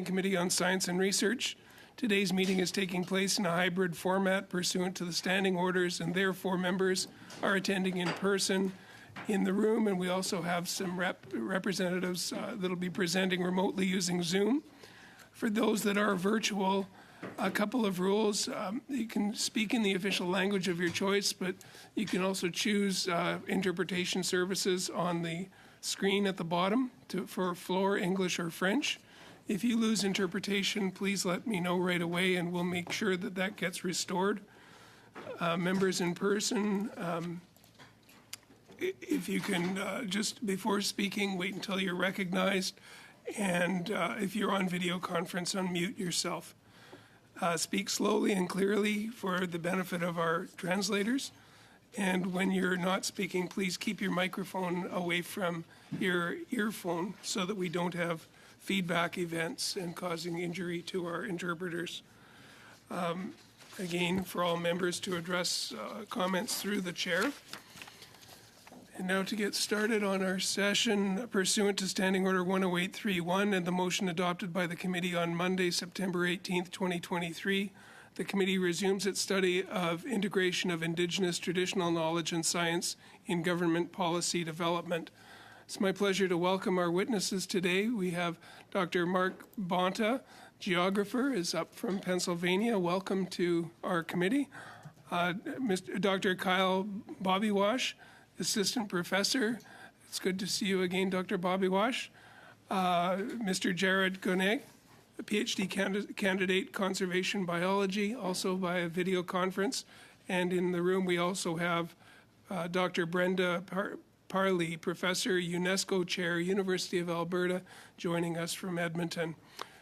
Committee on Science and Research. Today's meeting is taking place in a hybrid format pursuant to the standing orders, and therefore members are attending in person in the room, and we also have some representatives that'll be presenting remotely using Zoom. For those that are virtual, a couple of rules. You can speak in the official language of your choice, but you can also choose interpretation services on the screen at the bottom for Floor, English, or French. If you lose interpretation, please let me know right away, and we'll make sure that that gets restored. Members in person, if you can just before speaking, wait until you're recognized, and if you're on video conference, unmute yourself. Speak slowly and clearly for the benefit of our translators. And when you're not speaking, please keep your microphone away from your earphone so that we don't have feedback events and causing injury to our interpreters. Again, for all members to address comments through the chair. And now to get started on our session, pursuant to Standing Order 10831 and the motion adopted by the committee on Monday, September 18th, 2023, the committee resumes its study of integration of Indigenous traditional knowledge and science in government policy development. It's my pleasure to welcome our witnesses today. We have Dr. Mark Bonta, geographer, is up from Pennsylvania. Welcome to our committee. Dr. Kyle Bobbywash, assistant professor. It's good to see you again, Dr. Bobbywash. Mr. Jared Goneg, a PhD candidate, conservation biology, also by a video conference. And in the room, we also have Dr. Brenda Parley, professor, UNESCO chair, University of Alberta, joining us from Edmonton.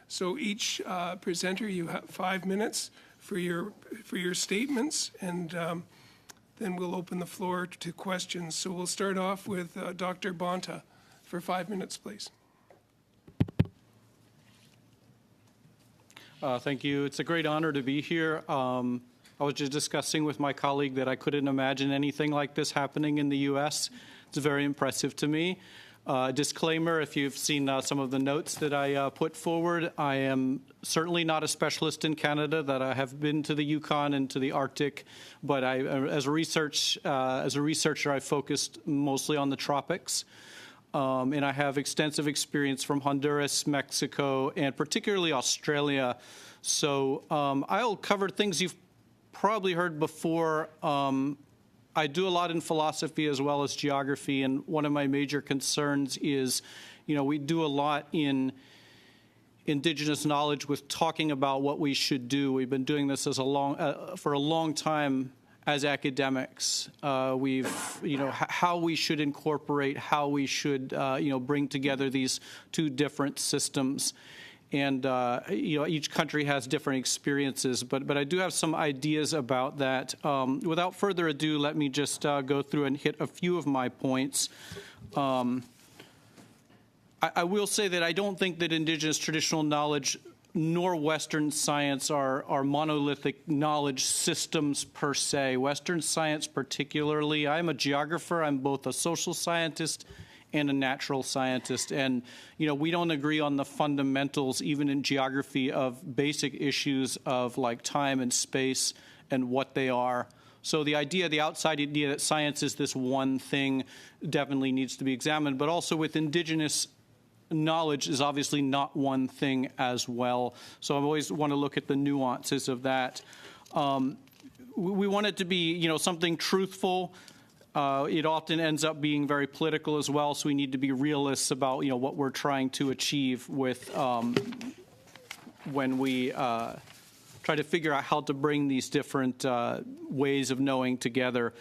So each presenter, you have 5 minutes for your statements, and then we'll open the floor to questions. So we'll start off with Dr. Bonta for 5 minutes, please. Thank you. It's a great honor to be here. I was just discussing with my colleague that I couldn't imagine anything like this happening in the U.S. It's very impressive to me. Disclaimer, if you've seen some of the notes that I put forward, I am certainly not a specialist in Canada, that I have been to the Yukon and to the Arctic, but as a researcher, I focused mostly on the tropics. And I have extensive experience from Honduras, Mexico, and particularly Australia. So I'll cover things you've probably heard before. I do a lot in philosophy as well as geography, and one of my major concerns is, we do a lot in Indigenous knowledge with talking about what we should do. We've been doing this for a long time as academics. How we should incorporate, how we should, bring together these two different systems. And, each country has different experiences, but I do have some ideas about that. Without further ado, let me just go through and hit a few of my points. I will say that I don't think that Indigenous traditional knowledge nor Western science are monolithic knowledge systems per se. Western science particularly, I'm a geographer, I'm both a social scientist and a natural scientist. And, we don't agree on the fundamentals, even in geography, of basic issues of like time and space and what they are. So the outside idea that science is this one thing definitely needs to be examined, but also with Indigenous knowledge is obviously not one thing as well. So I always want to look at the nuances of that. We want it to be, something truthful. It often ends up being very political as well, so we need to be realists about, what we're trying to achieve with when we try to figure out how to bring these different ways of knowing together.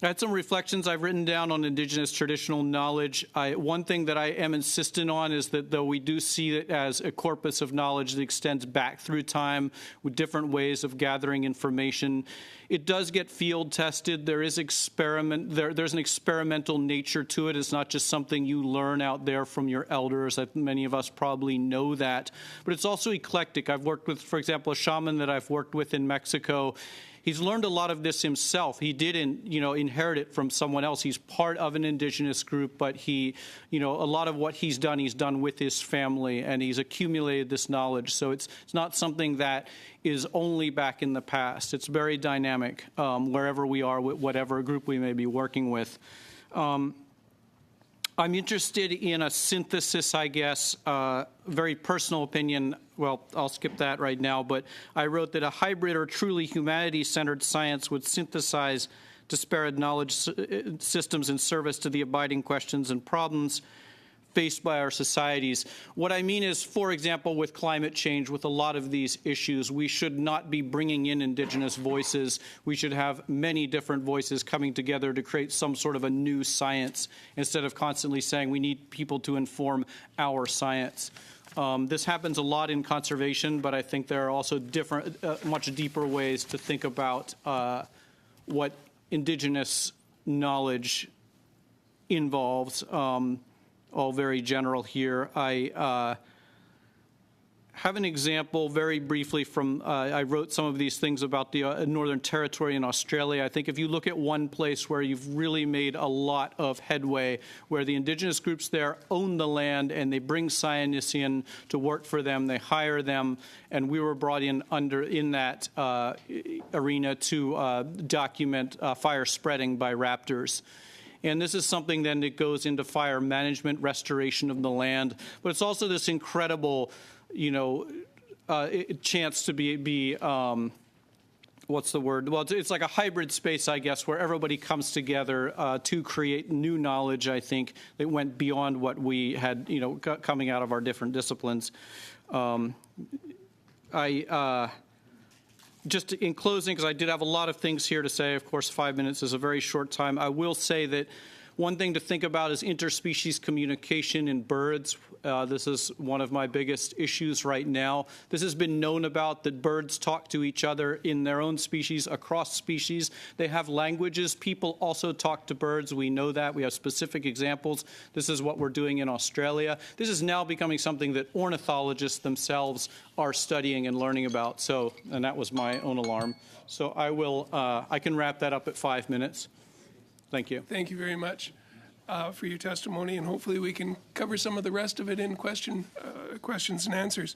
I had some reflections I've written down on Indigenous traditional knowledge. One thing that I am insistent on is that though we do see it as a corpus of knowledge that extends back through time with different ways of gathering information, it does get field tested. There is there's an experimental nature to it. It's not just something you learn out there from your elders. Many of us probably know that. But it's also eclectic. I've worked with, for example, a shaman that I've worked with in Mexico. he's learned a lot of this himself. He didn't, inherit it from someone else. He's part of an Indigenous group, but a lot of what he's done with his family, and he's accumulated this knowledge. So it's not something that is only back in the past. It's very dynamic wherever we are, with whatever group we may be working with. I'm interested in a synthesis, I guess, very personal opinion. Well, I'll skip that right now, but I wrote that a hybrid or truly humanity-centered science would synthesize disparate knowledge systems in service to the abiding questions and problems faced by our societies. What I mean is, for example, with climate change, with a lot of these issues, we should not be bringing in Indigenous voices. We should have many different voices coming together to create some sort of a new science, instead of constantly saying we need people to inform our science. This happens a lot in conservation, but I think there are also different, much deeper ways to think about what Indigenous knowledge involves. All very general here. I have an example very briefly from, I wrote some of these things about the Northern Territory in Australia. I think if you look at one place where you've really made a lot of headway, where the Indigenous groups there own the land and they bring scientists in to work for them, they hire them, and we were brought in in that arena to document fire spreading by raptors. And this is something then that goes into fire management, restoration of the land. But it's also this incredible, chance to be what's the word? Well, it's like a hybrid space, I guess, where everybody comes together to create new knowledge, I think, that went beyond what we had, coming out of our different disciplines. Just in closing, because I did have a lot of things here to say, of course 5 minutes is a very short time, I will say that one thing to think about is interspecies communication in birds. This is one of my biggest issues right now. This has been known about, that birds talk to each other in their own species, across species. They have languages. People also talk to birds. We know that. We have specific examples. This is what we're doing in Australia. This is now becoming something that ornithologists themselves are studying and learning about. So, and that was my own alarm. So I can wrap that up at 5 minutes. Thank you. Thank you very much for your testimony, and hopefully we can cover some of the rest of it in questions and answers.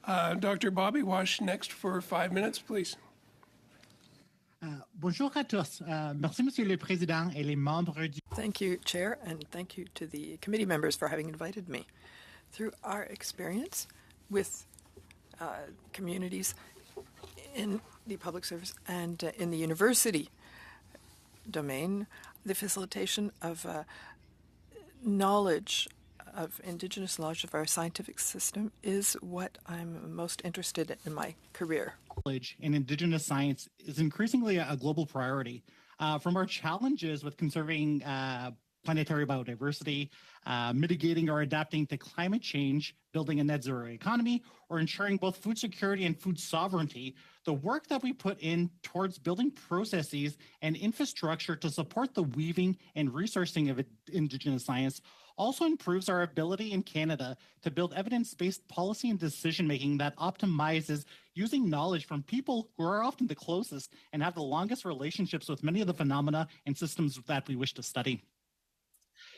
Dr. Bobby Wash, next for 5 minutes, please. Bonjour à tous. Merci, Monsieur le Président, et les membres du... Thank you, Chair, and thank you to the committee members for having invited me. Through our experience with communities in the public service and in the university domain, the facilitation of knowledge, of Indigenous knowledge of our scientific system is what I'm most interested in my career. Knowledge in Indigenous science is increasingly a global priority. From our challenges with conserving planetary biodiversity, mitigating or adapting to climate change, building a net zero economy, or ensuring both food security and food sovereignty, the work that we put in towards building processes and infrastructure to support the weaving and resourcing of Indigenous science also improves our ability in Canada to build evidence-based policy and decision-making that optimizes using knowledge from people who are often the closest and have the longest relationships with many of the phenomena and systems that we wish to study.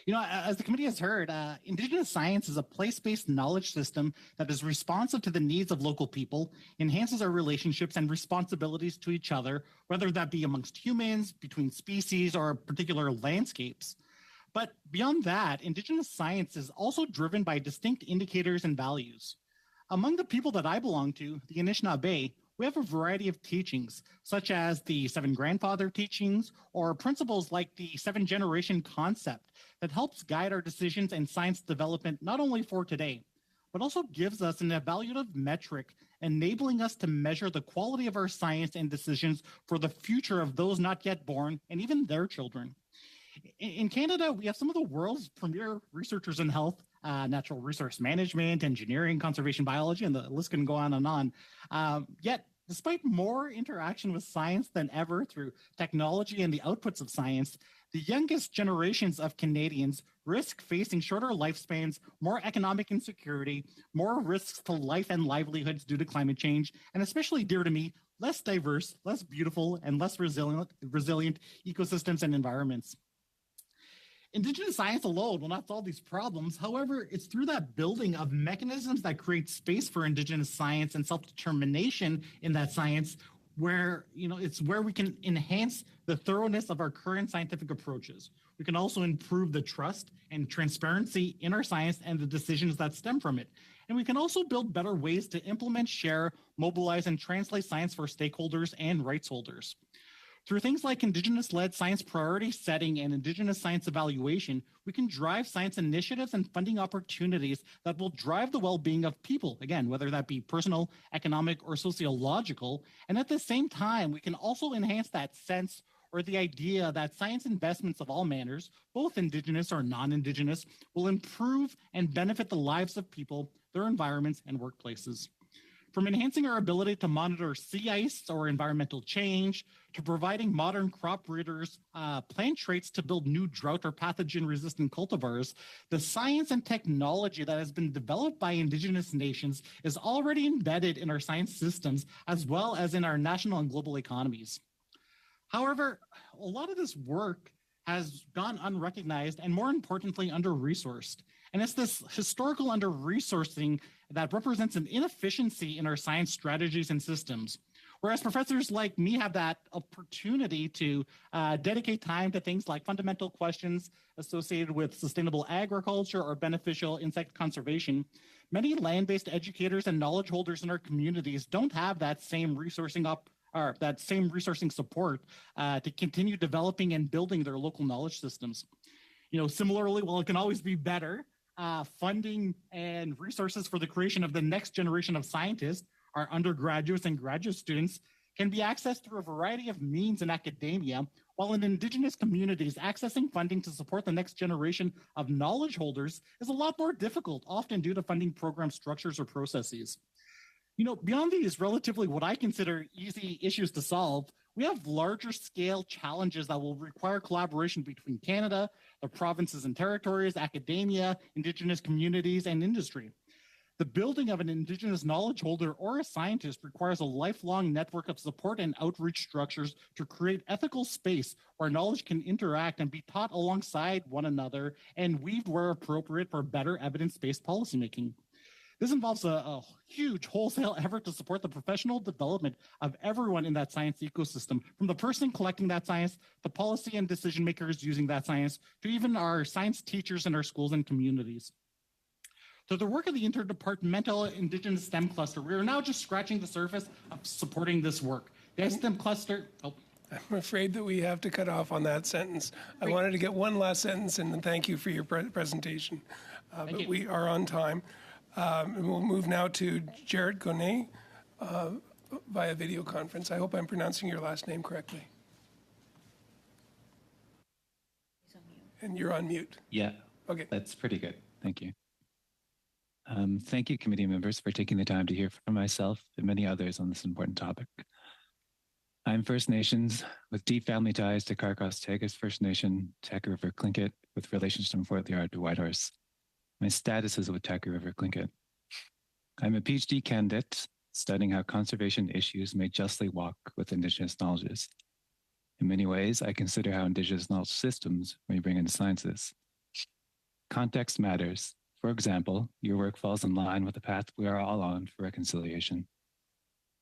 As the committee has heard, Indigenous science is a place-based knowledge system that is responsive to the needs of local people, enhances our relationships and responsibilities to each other, whether that be amongst humans, between species, or particular landscapes. But beyond that, Indigenous science is also driven by distinct indicators and values. Among the people that I belong to, the Anishinaabe, we have a variety of teachings, such as the 7 grandfather teachings, or principles like the 7-generation concept that helps guide our decisions and science development not only for today, but also gives us an evaluative metric enabling us to measure the quality of our science and decisions for the future of those not yet born and even their children. In Canada, we have some of the world's premier researchers in health, natural resource management, engineering, conservation biology, and the list can go on and on. Yet, despite more interaction with science than ever through technology and the outputs of science, the youngest generations of Canadians risk facing shorter lifespans, more economic insecurity, more risks to life and livelihoods due to climate change, and especially dear to me, less diverse, less beautiful, and less resilient ecosystems and environments. Indigenous science alone will not solve these problems. However, it's through that building of mechanisms that create space for Indigenous science and self-determination in that science where, it's where we can enhance the thoroughness of our current scientific approaches. We can also improve the trust and transparency in our science and the decisions that stem from it. And we can also build better ways to implement, share, mobilize, and translate science for stakeholders and rights holders. Through things like Indigenous-led science priority setting and Indigenous science evaluation, we can drive science initiatives and funding opportunities that will drive the well-being of people, again, whether that be personal, economic, or sociological. And at the same time, we can also enhance that sense or the idea that science investments of all manners, both Indigenous or non-Indigenous, will improve and benefit the lives of people, their environments, and workplaces. From enhancing our ability to monitor sea ice or environmental change, to providing modern crop breeders plant traits to build new drought or pathogen-resistant cultivars, the science and technology that has been developed by Indigenous nations is already embedded in our science systems as well as in our national and global economies. However, a lot of this work has gone unrecognized and, more importantly, under-resourced. And it's this historical under-resourcing that represents an inefficiency in our science strategies and systems. Whereas professors like me have that opportunity to dedicate time to things like fundamental questions associated with sustainable agriculture or beneficial insect conservation, many land-based educators and knowledge holders in our communities don't have that same resourcing support to continue developing and building their local knowledge systems. Similarly, while it can always be better, funding and resources for the creation of the next generation of scientists, our undergraduates and graduate students, can be accessed through a variety of means in academia, while in Indigenous communities, accessing funding to support the next generation of knowledge holders is a lot more difficult, often due to funding program structures or processes. Beyond these relatively what I consider easy issues to solve, we have larger scale challenges that will require collaboration between Canada, the provinces and territories, academia, Indigenous communities, and industry. The building of an Indigenous knowledge holder or a scientist requires a lifelong network of support and outreach structures to create ethical space where knowledge can interact and be taught alongside one another and weaved where appropriate for better evidence-based policymaking. This involves a huge wholesale effort to support the professional development of everyone in that science ecosystem, from the person collecting that science, to policy and decision makers using that science, to even our science teachers in our schools and communities. Through the work of the Interdepartmental Indigenous STEM Cluster, we are now just scratching the surface of supporting this work. The STEM Cluster... I'm afraid that we have to cut off on that sentence. I wanted to get one last sentence and then thank you for your presentation. But we are on time. We'll move now to Jared Gonnet via video conference. I hope I'm pronouncing your last name correctly. And you're on mute. Yeah, okay. That's pretty good. Thank you. Thank you, committee members, for taking the time to hear from myself and many others on this important topic. I'm First Nations with deep family ties to Carcross-Tagus First Nation, Taku River Tlingit, with relations from Fort Liard to Whitehorse. My status is with Taku River Tlingit. I'm a PhD candidate studying how conservation issues may justly walk with Indigenous knowledges. In many ways, I consider how Indigenous knowledge systems may bring in sciences. Context matters. For example, your work falls in line with the path we are all on for reconciliation,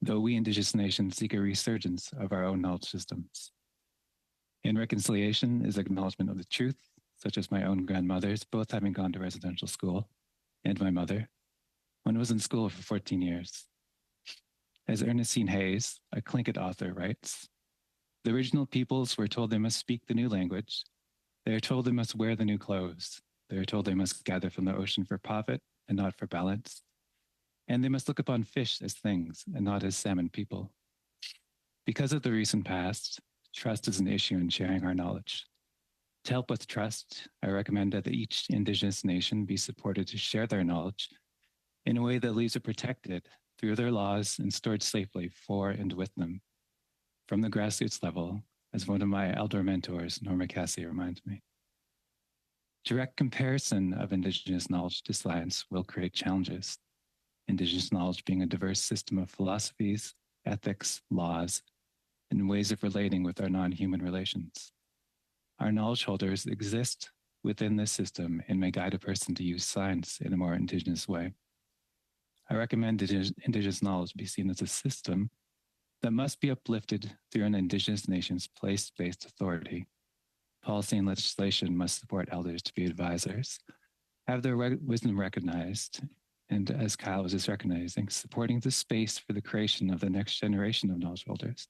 though we Indigenous nations seek a resurgence of our own knowledge systems. In reconciliation is acknowledgement of the truth, such as my own grandmothers, both having gone to residential school, and my mother. One was in school for 14 years. As Ernestine Hayes, a Tlingit author, writes, the original peoples were told they must speak the new language. They are told they must wear the new clothes. They are told they must gather from the ocean for profit and not for balance. And they must look upon fish as things and not as salmon people. Because of the recent past, trust is an issue in sharing our knowledge. To help with trust, I recommend that each Indigenous nation be supported to share their knowledge in a way that leaves it protected through their laws and stored safely for and with them. From the grassroots level, as one of my elder mentors, Norma Cassie, reminds me. Direct comparison of Indigenous knowledge to science will create challenges. Indigenous knowledge being a diverse system of philosophies, ethics, laws, and ways of relating with our non-human relations. Our knowledge holders exist within this system and may guide a person to use science in a more Indigenous way. I recommend Indigenous knowledge be seen as a system that must be uplifted through an Indigenous nation's place-based authority. Policy and legislation must support elders to be advisors, have their wisdom recognized, and as Kyle was just recognizing, supporting the space for the creation of the next generation of knowledge holders.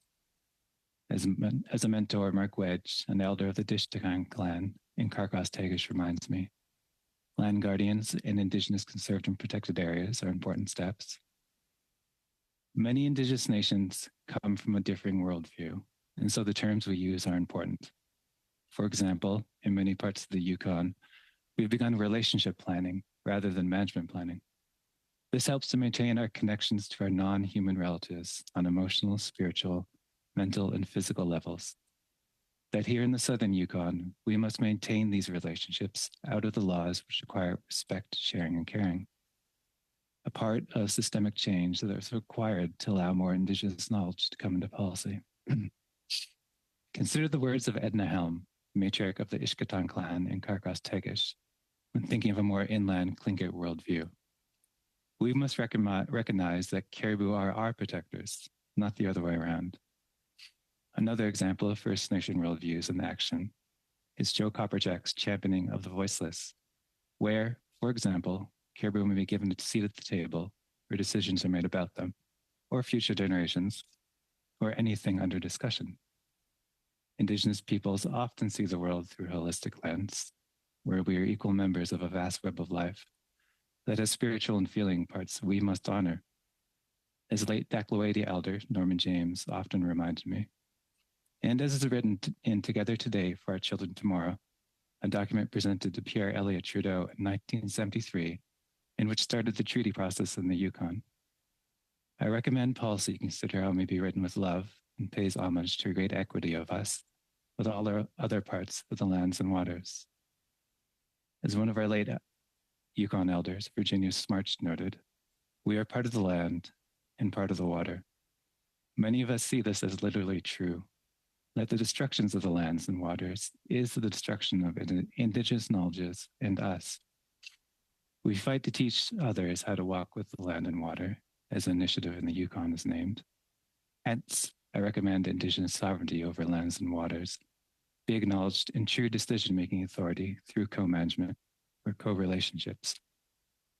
As a mentor, Mark Wedge, an elder of the Dishtakan clan in Carcross Tagish, reminds me, land guardians in Indigenous conserved and protected areas are important steps. Many Indigenous nations come from a differing worldview, and so the terms we use are important. For example, in many parts of the Yukon, we've begun relationship planning rather than management planning. This helps to maintain our connections to our non-human relatives on emotional, spiritual, mental, and physical levels. That here in the Southern Yukon, we must maintain these relationships out of the laws which require respect, sharing, and caring. A part of systemic change that is required to allow more Indigenous knowledge to come into policy. Consider the words of Edna Helm, matriarch of the Ishkatan clan in Carcross Tagish, when thinking of a more inland Tlingit worldview. We must recognize that caribou are our protectors, not the other way around. Another example of First Nation worldviews in action is Joe Copperjack's championing of the voiceless, where, for example, caribou may be given a seat at the table where decisions are made about them, or future generations, or anything under discussion. Indigenous peoples often see the world through a holistic lens, where we are equal members of a vast web of life that has spiritual and feeling parts we must honor. As late Dakloedi elder Norman James often reminded me, and as is written in Together Today for Our Children Tomorrow, a document presented to Pierre Elliott Trudeau in 1973, and which started the treaty process in the Yukon. I recommend policy consider how it may be written with love and pays homage to a great equity of us with all our other parts of the lands and waters. As one of our late Yukon elders, Virginia Smarch, noted, we are part of the land and part of the water. Many of us see this as literally true, that the destructions of the lands and waters is the destruction of Indigenous knowledges and us. We fight to teach others how to walk with the land and water, as an initiative in the Yukon is named. Hence, I recommend Indigenous sovereignty over lands and waters be acknowledged in true decision-making authority through co-management or co-relationships,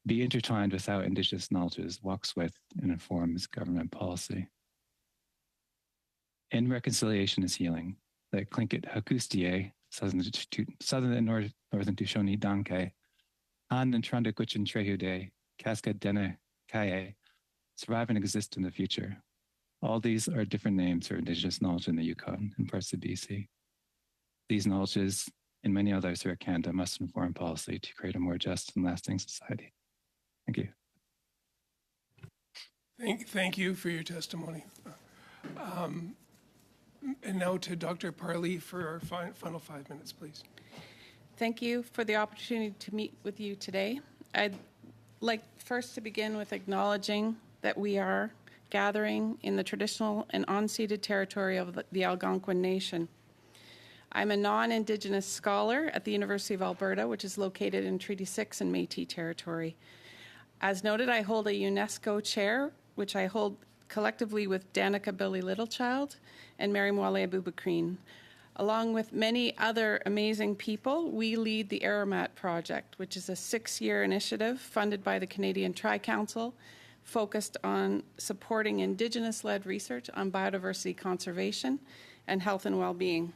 be intertwined with how Indigenous knowledges walks with and informs government policy. In reconciliation is healing, that Tlingit Hakustie, Southern and Northern Tushoni Danke, Han and Tranda Kuchin Trehude, Cascade Dene Kaye, survive and exist in the future. All these are different names for Indigenous knowledge in the Yukon and parts of BC. These knowledges and many others throughout Canada must inform policy to create a more just and lasting society. Thank you. Thank you for your testimony. And now to Dr. Parley for our final 5 minutes, please. Thank you for the opportunity to meet with you today. I'd like first to begin with acknowledging that we are gathering in the traditional and unceded territory of the Algonquin Nation. I'm a non-Indigenous scholar at the University of Alberta, which is located in Treaty 6 in Métis territory. As noted, I hold a UNESCO chair, which I hold collectively with Danica Billy Littlechild and Mary Mwale Abubakrin. Along with many other amazing people, we lead the Aramat Project, which is a 6-year initiative funded by the Canadian Tri-Council, focused on supporting Indigenous-led research on biodiversity conservation and health and well-being.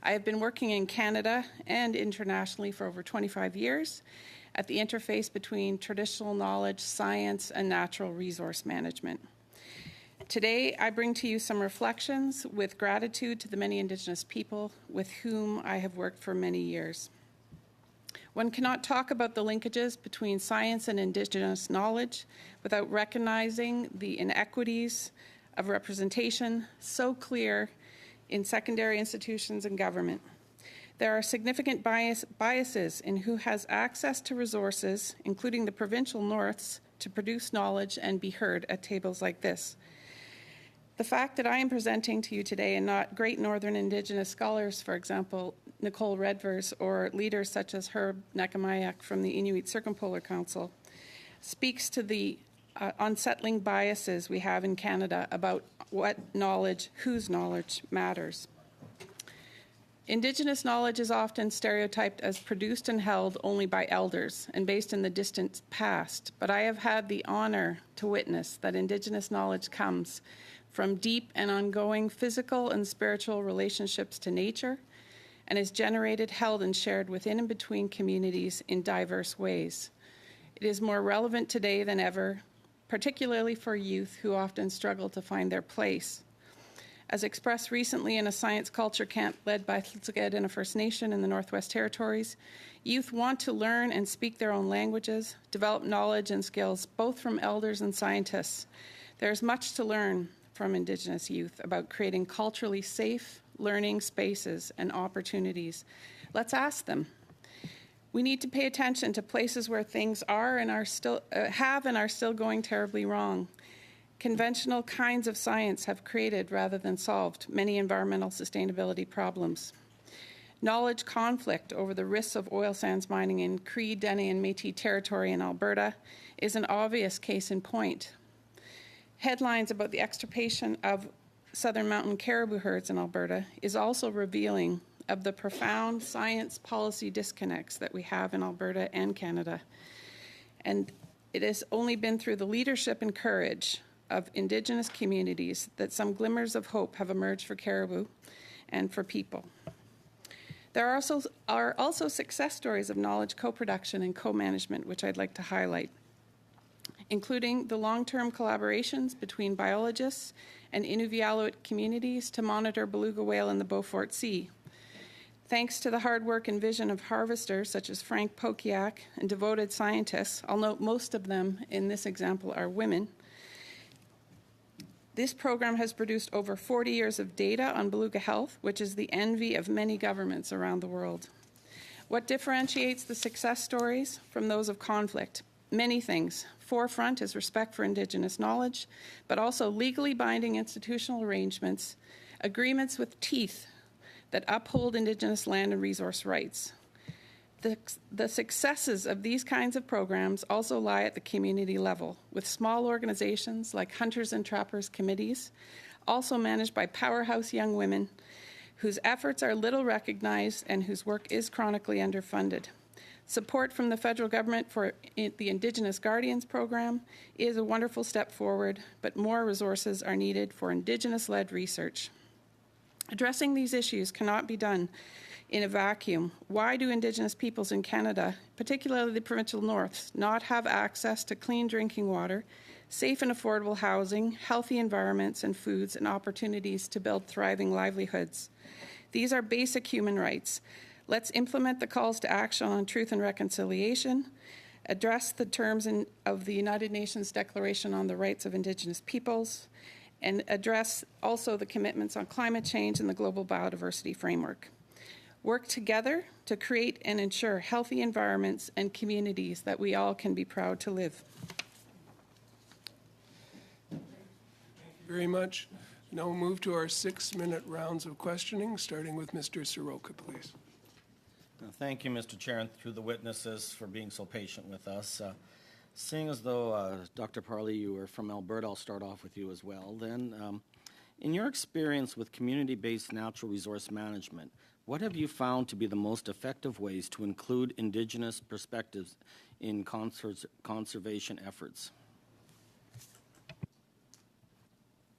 I have been working in Canada and internationally for over 25 years at the interface between traditional knowledge, science, and natural resource management. Today, I bring to you some reflections with gratitude to the many Indigenous people with whom I have worked for many years. One cannot talk about the linkages between science and Indigenous knowledge without recognizing the inequities of representation so clear in secondary institutions and government. There are significant biases in who has access to resources, including the provincial norths, to produce knowledge and be heard at tables like this. The fact that I am presenting to you today and not great Northern Indigenous scholars, for example, Nicole Redvers, or leaders such as Herb Nakamayak from the Inuit Circumpolar Council, speaks to the unsettling biases we have in Canada about what knowledge, whose knowledge matters. Indigenous knowledge is often stereotyped as produced and held only by elders and based in the distant past, but I have had the honor to witness that Indigenous knowledge comes from deep and ongoing physical and spiritual relationships to nature and is generated, held, and shared within and between communities in diverse ways. It is more relevant today than ever, particularly for youth who often struggle to find their place. As expressed recently in a science culture camp led by Tl'Tsuge'edin First Nation in the Northwest Territories, youth want to learn and speak their own languages, develop knowledge and skills, both from elders and scientists. There's much to learn from Indigenous youth about creating culturally safe learning spaces and opportunities. Let's ask them. We need to pay attention to places where things are and are still going terribly wrong. Conventional kinds of science have created rather than solved many environmental sustainability problems. Knowledge conflict over the risks of oil sands mining in Cree, Dene, and Métis territory in Alberta is an obvious case in point. Headlines about the extirpation of southern mountain caribou herds in Alberta is also revealing of the profound science policy disconnects that we have in Alberta and Canada. And it has only been through the leadership and courage of Indigenous communities that some glimmers of hope have emerged for caribou and for people. There are also success stories of knowledge co-production and co-management, which I'd like to highlight, including the long-term collaborations between biologists and Inuvialuit communities to monitor beluga whale in the Beaufort Sea. Thanks to the hard work and vision of harvesters such as Frank Pokiak and devoted scientists, I'll note most of them in this example are women, this program has produced over 40 years of data on beluga health, which is the envy of many governments around the world. What differentiates the success stories from those of conflict? Many things. Forefront is respect for Indigenous knowledge, but also legally binding institutional arrangements, agreements with teeth that uphold Indigenous land and resource rights. The successes of these kinds of programs also lie at the community level, with small organizations like Hunters and Trappers Committees, also managed by powerhouse young women, whose efforts are little recognized and whose work is chronically underfunded. Support from the federal government for the Indigenous Guardians program is a wonderful step forward, but more resources are needed for Indigenous-led research. Addressing these issues cannot be done in a vacuum. Why do Indigenous peoples in Canada, particularly the provincial north, not have access to clean drinking water, safe and affordable housing, healthy environments and foods, and opportunities to build thriving livelihoods? These are basic human rights. Let's implement the calls to action on truth and reconciliation, address the terms of the United Nations Declaration on the Rights of Indigenous Peoples, and address also the commitments on climate change and the Global Biodiversity Framework. Work together to create and ensure healthy environments and communities that we all can be proud to live. Thank you very much. Now we'll move to our 6-minute rounds of questioning, starting with Mr. Soroka, please. Thank you, Mr. Chair, and through the witnesses for being so patient with us. Seeing as though, Dr. Parley, you are from Alberta, I'll start off with you as well. Then, in your experience with community-based natural resource management, what have you found to be the most effective ways to include Indigenous perspectives in conservation efforts?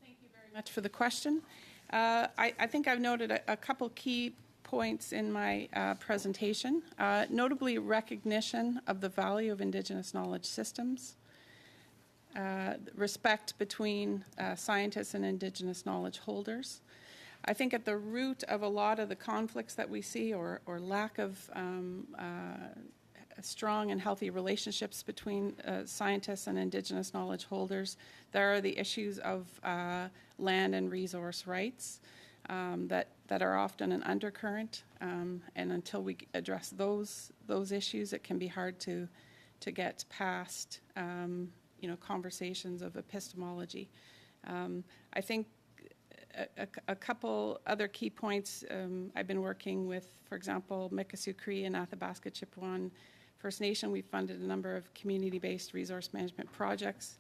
Thank you very much for the question. I think I've noted a couple key points in my presentation, notably recognition of the value of Indigenous knowledge systems, respect between scientists and Indigenous knowledge holders. I think at the root of a lot of the conflicts that we see, or lack of strong and healthy relationships between scientists and Indigenous knowledge holders, there are the issues of land and resource rights that are often an undercurrent, and until we address those issues, it can be hard to get past conversations of epistemology. I think a couple other key points. I've been working with, for example, Mikisew Cree and Athabasca Chipewyan First Nation. We've funded a number of community-based resource management projects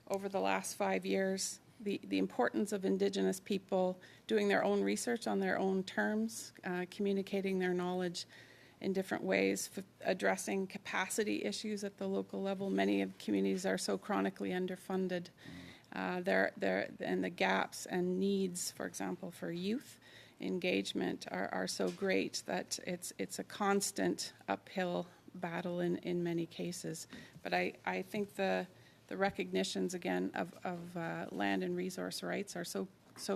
over the last 5 years. The importance of Indigenous people doing their own research on their own terms, communicating their knowledge in different ways, addressing capacity issues at the local level. Many of communities are so chronically underfunded. And the gaps and needs, for example, for youth engagement are so great that it's a constant uphill battle in many cases. But I think the recognitions, again, of land and resource rights are so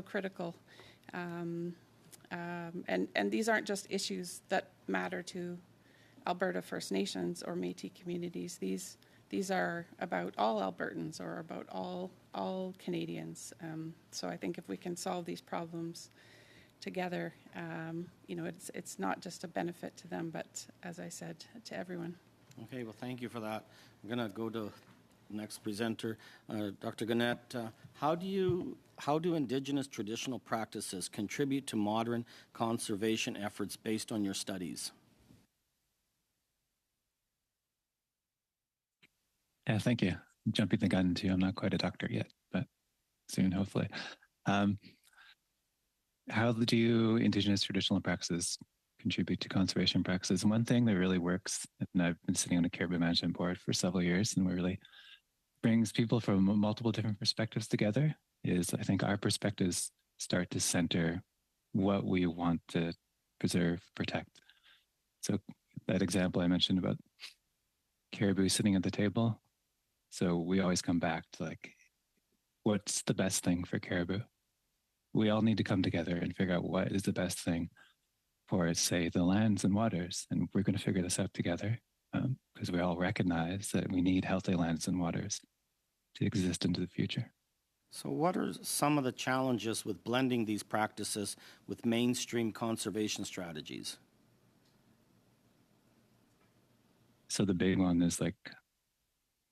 critical. And these aren't just issues that matter to Alberta First Nations or Métis communities. These are about all Albertans or about all Canadians. So I think if we can solve these problems together, it's not just a benefit to them, but as I said, to everyone. Okay, well, thank you for that. I'm going to go to the next presenter, Dr. Gannett. How do Indigenous traditional practices contribute to modern conservation efforts based on your studies? Yeah, thank you. Jumping the gun too. I'm not quite a doctor yet, but soon, hopefully. How do Indigenous traditional practices contribute to conservation practices? One thing that really works, and I've been sitting on a Caribou Management Board for several years, and what really brings people from multiple different perspectives together is, I think, our perspectives start to center what we want to preserve, protect. So that example I mentioned about caribou sitting at the table. So we always come back to, like, what's the best thing for caribou? We all need to come together and figure out what is the best thing for, say, the lands and waters. And we're going to figure this out together because we all recognize that we need healthy lands and waters to exist into the future. So what are some of the challenges with blending these practices with mainstream conservation strategies? So the big one is like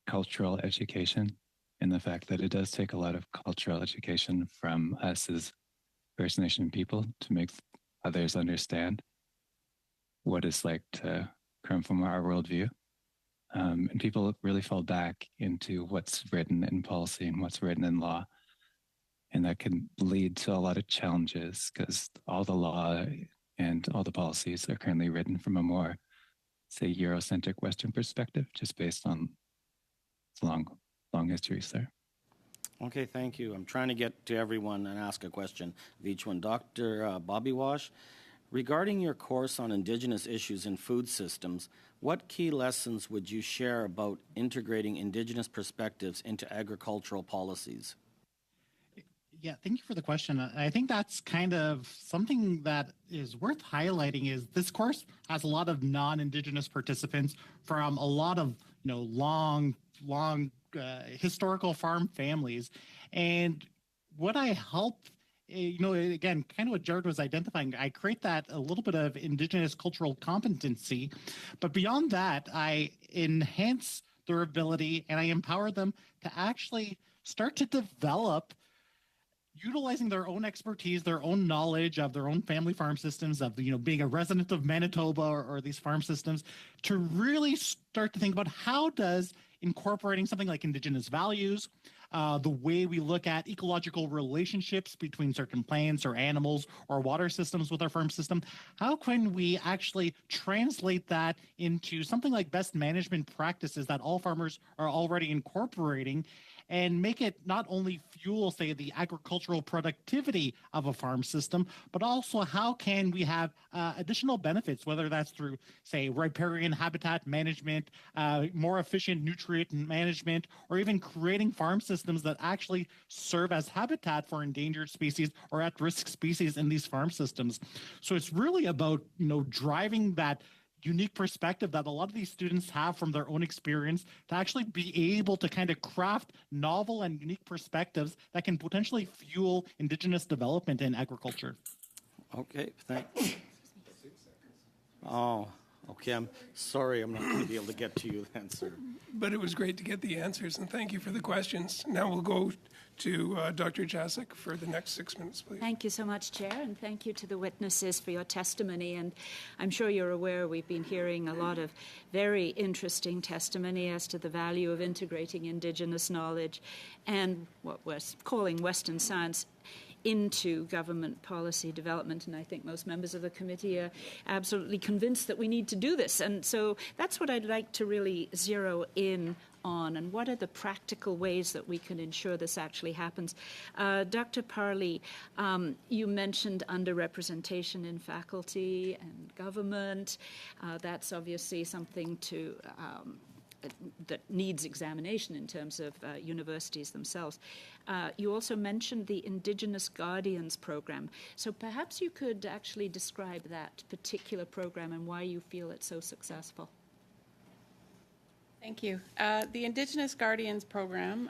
cultural education, and the fact that it does take a lot of cultural education from us as First Nation people to make others understand what it's like to come from our worldview. And people really fall back into what's written in policy and what's written in law. And that can lead to a lot of challenges because all the law and all the policies are currently written from a more, say, Eurocentric Western perspective, just based on long histories there. Okay, thank you. I'm trying to get to everyone and ask a question of each one. Dr. Bobby Wash, regarding your course on Indigenous issues in food systems, what key lessons would you share about integrating Indigenous perspectives into agricultural policies? Yeah, thank you for the question. I think that's kind of something that is worth highlighting. Is this course has a lot of non-Indigenous participants from a lot of long historical farm families, and what I help, again, kind of what Jared was identifying, I create that a little bit of Indigenous cultural competency, but beyond that, I enhance their ability and I empower them to actually start to develop, utilizing their own expertise, their own knowledge of their own family farm systems, of being a resident of Manitoba or these farm systems, to really start to think about how does incorporating something like Indigenous values, the way we look at ecological relationships between certain plants or animals or water systems with our farm system, how can we actually translate that into something like best management practices that all farmers are already incorporating, and make it not only fuel, say, the agricultural productivity of a farm system, but also how can we have additional benefits, whether that's through, say, riparian habitat management, more efficient nutrient management, or even creating farm systems that actually serve as habitat for endangered species or at-risk species in these farm systems. So it's really about, driving that unique perspective that a lot of these students have from their own experience to actually be able to kind of craft novel and unique perspectives that can potentially fuel Indigenous development in agriculture. Okay, thanks. Oh, Okay, I'm sorry I'm not going to be able to get to you then, sir. But it was great to get the answers, and thank you for the questions. Now we'll go to Dr. Jacek for the next 6 minutes, please. Thank you so much, Chair, and thank you to the witnesses for your testimony. And I'm sure you're aware we've been hearing a lot of very interesting testimony as to the value of integrating Indigenous knowledge and what we're calling Western science into government policy development. And I think most members of the committee are absolutely convinced that we need to do this. And so that's what I'd like to really zero in on, and what are the practical ways that we can ensure this actually happens. Dr. Parley, you mentioned underrepresentation in faculty and government. That's obviously something that needs examination in terms of universities themselves. You also mentioned the Indigenous Guardians program. So perhaps you could actually describe that particular program and why you feel it's so successful. Thank you. The Indigenous Guardians Program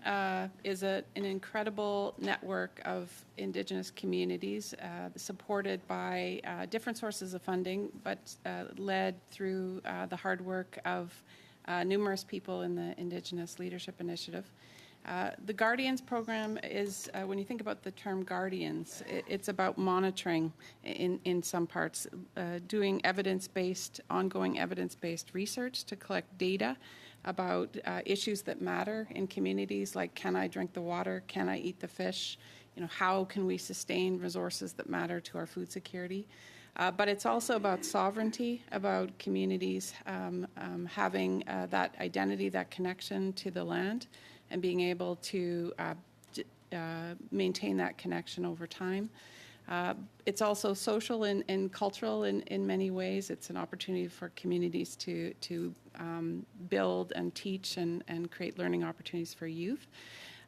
is an incredible network of Indigenous communities supported by different sources of funding, but led through the hard work of numerous people in the Indigenous Leadership Initiative. The Guardians Program is, when you think about the term guardians, it's about monitoring in some parts, doing ongoing evidence-based research to collect data about issues that matter in communities, like can I drink the water, can I eat the fish, how can we sustain resources that matter to our food security. But it's also about sovereignty, about communities having that identity, that connection to the land, and being able to maintain that connection over time. It's also social and cultural in many ways. It's an opportunity for communities to build and teach and create learning opportunities for youth.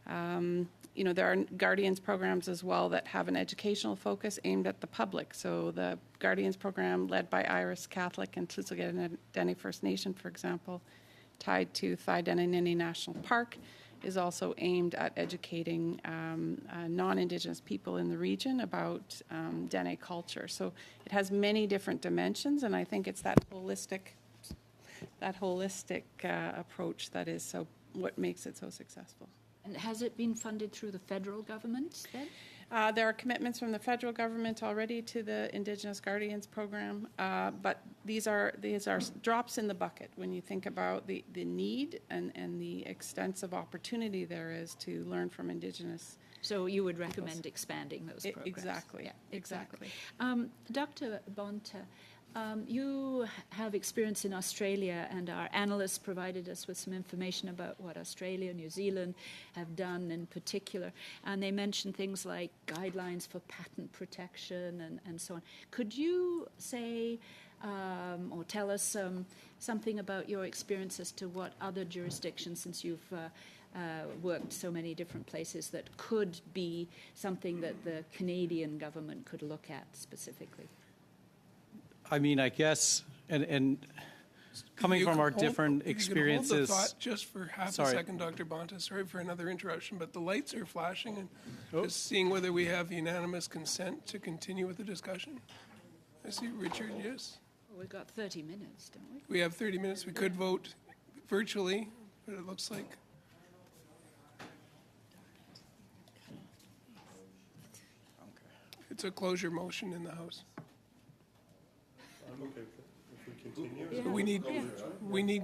There are Guardians programs as well that have an educational focus aimed at the public. So the Guardians program led by Iris Catholic and Tsuut'ina First Nation, for example, tied to Thai-Dene National Park, is also aimed at educating non-Indigenous people in the region about Dene culture. So it has many different dimensions, and I think it's that holistic approach that is what makes it so successful. And has it been funded through the federal government then? There are commitments from the federal government already to the Indigenous Guardians program, but these are drops in the bucket when you think about the need and the extensive opportunity there is to learn from Indigenous. So you would recommend expanding those programs? Exactly. Yeah, exactly. Dr. Bonta, you have experience in Australia, and our analysts provided us with some information about what Australia, New Zealand have done in particular. And they mentioned things like guidelines for patent protection and so on. Could you say or tell us something about your experience as to what other jurisdictions, since you've worked so many different places, that could be something that the Canadian government could look at specifically? I mean, I guess, and coming from our different experiences. Hold the thought just for half Sorry. a second, Dr. Bonta. Sorry for another interruption, but the lights are flashing, and just seeing whether we have unanimous consent to continue with the discussion. I see Richard, yes. Well, we've got 30 minutes, don't we? We have 30 minutes. We could vote virtually, but it looks like. It's a closure motion in the House. So we need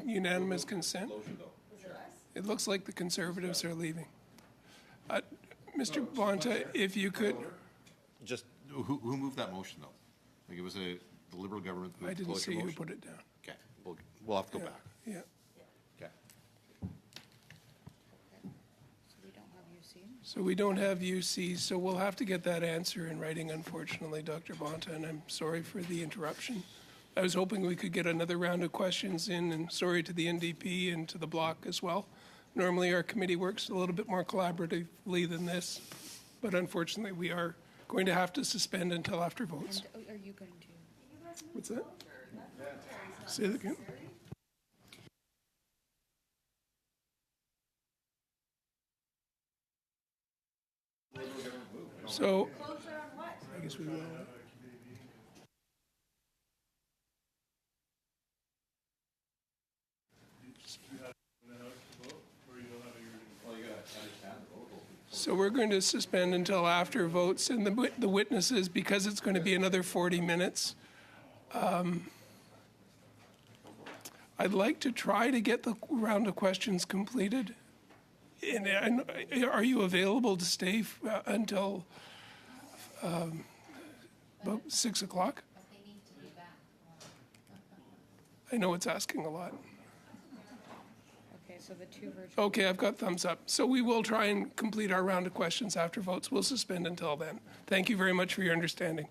unanimous consent. It looks like the Conservatives are leaving. Mr. Bonta, if you could. Just who moved that motion though? Like it was the Liberal government. I didn't see who put it down. Okay, we'll have to go back. Yeah. Okay. So we don't have UC, so we'll have to get that answer in writing, unfortunately, Dr. Bonta, and I'm sorry for the interruption. I was hoping we could get another round of questions in, and sorry to the NDP and to the Bloc as well. Normally our committee works a little bit more collaboratively than this, but unfortunately we are going to have to suspend until after votes. And are you going to? What's that? Say that again. So, I guess we will. So we're going to suspend until after votes, and the witnesses, because it's going to be another 40 minutes. I'd like to try to get the round of questions completed. And are you available to stay until about 6 o'clock? I know it's asking a lot. Okay, so the two virtual. Okay, I've got thumbs up. So we will try and complete our round of questions after votes. We'll suspend until then. Thank you very much for your understanding.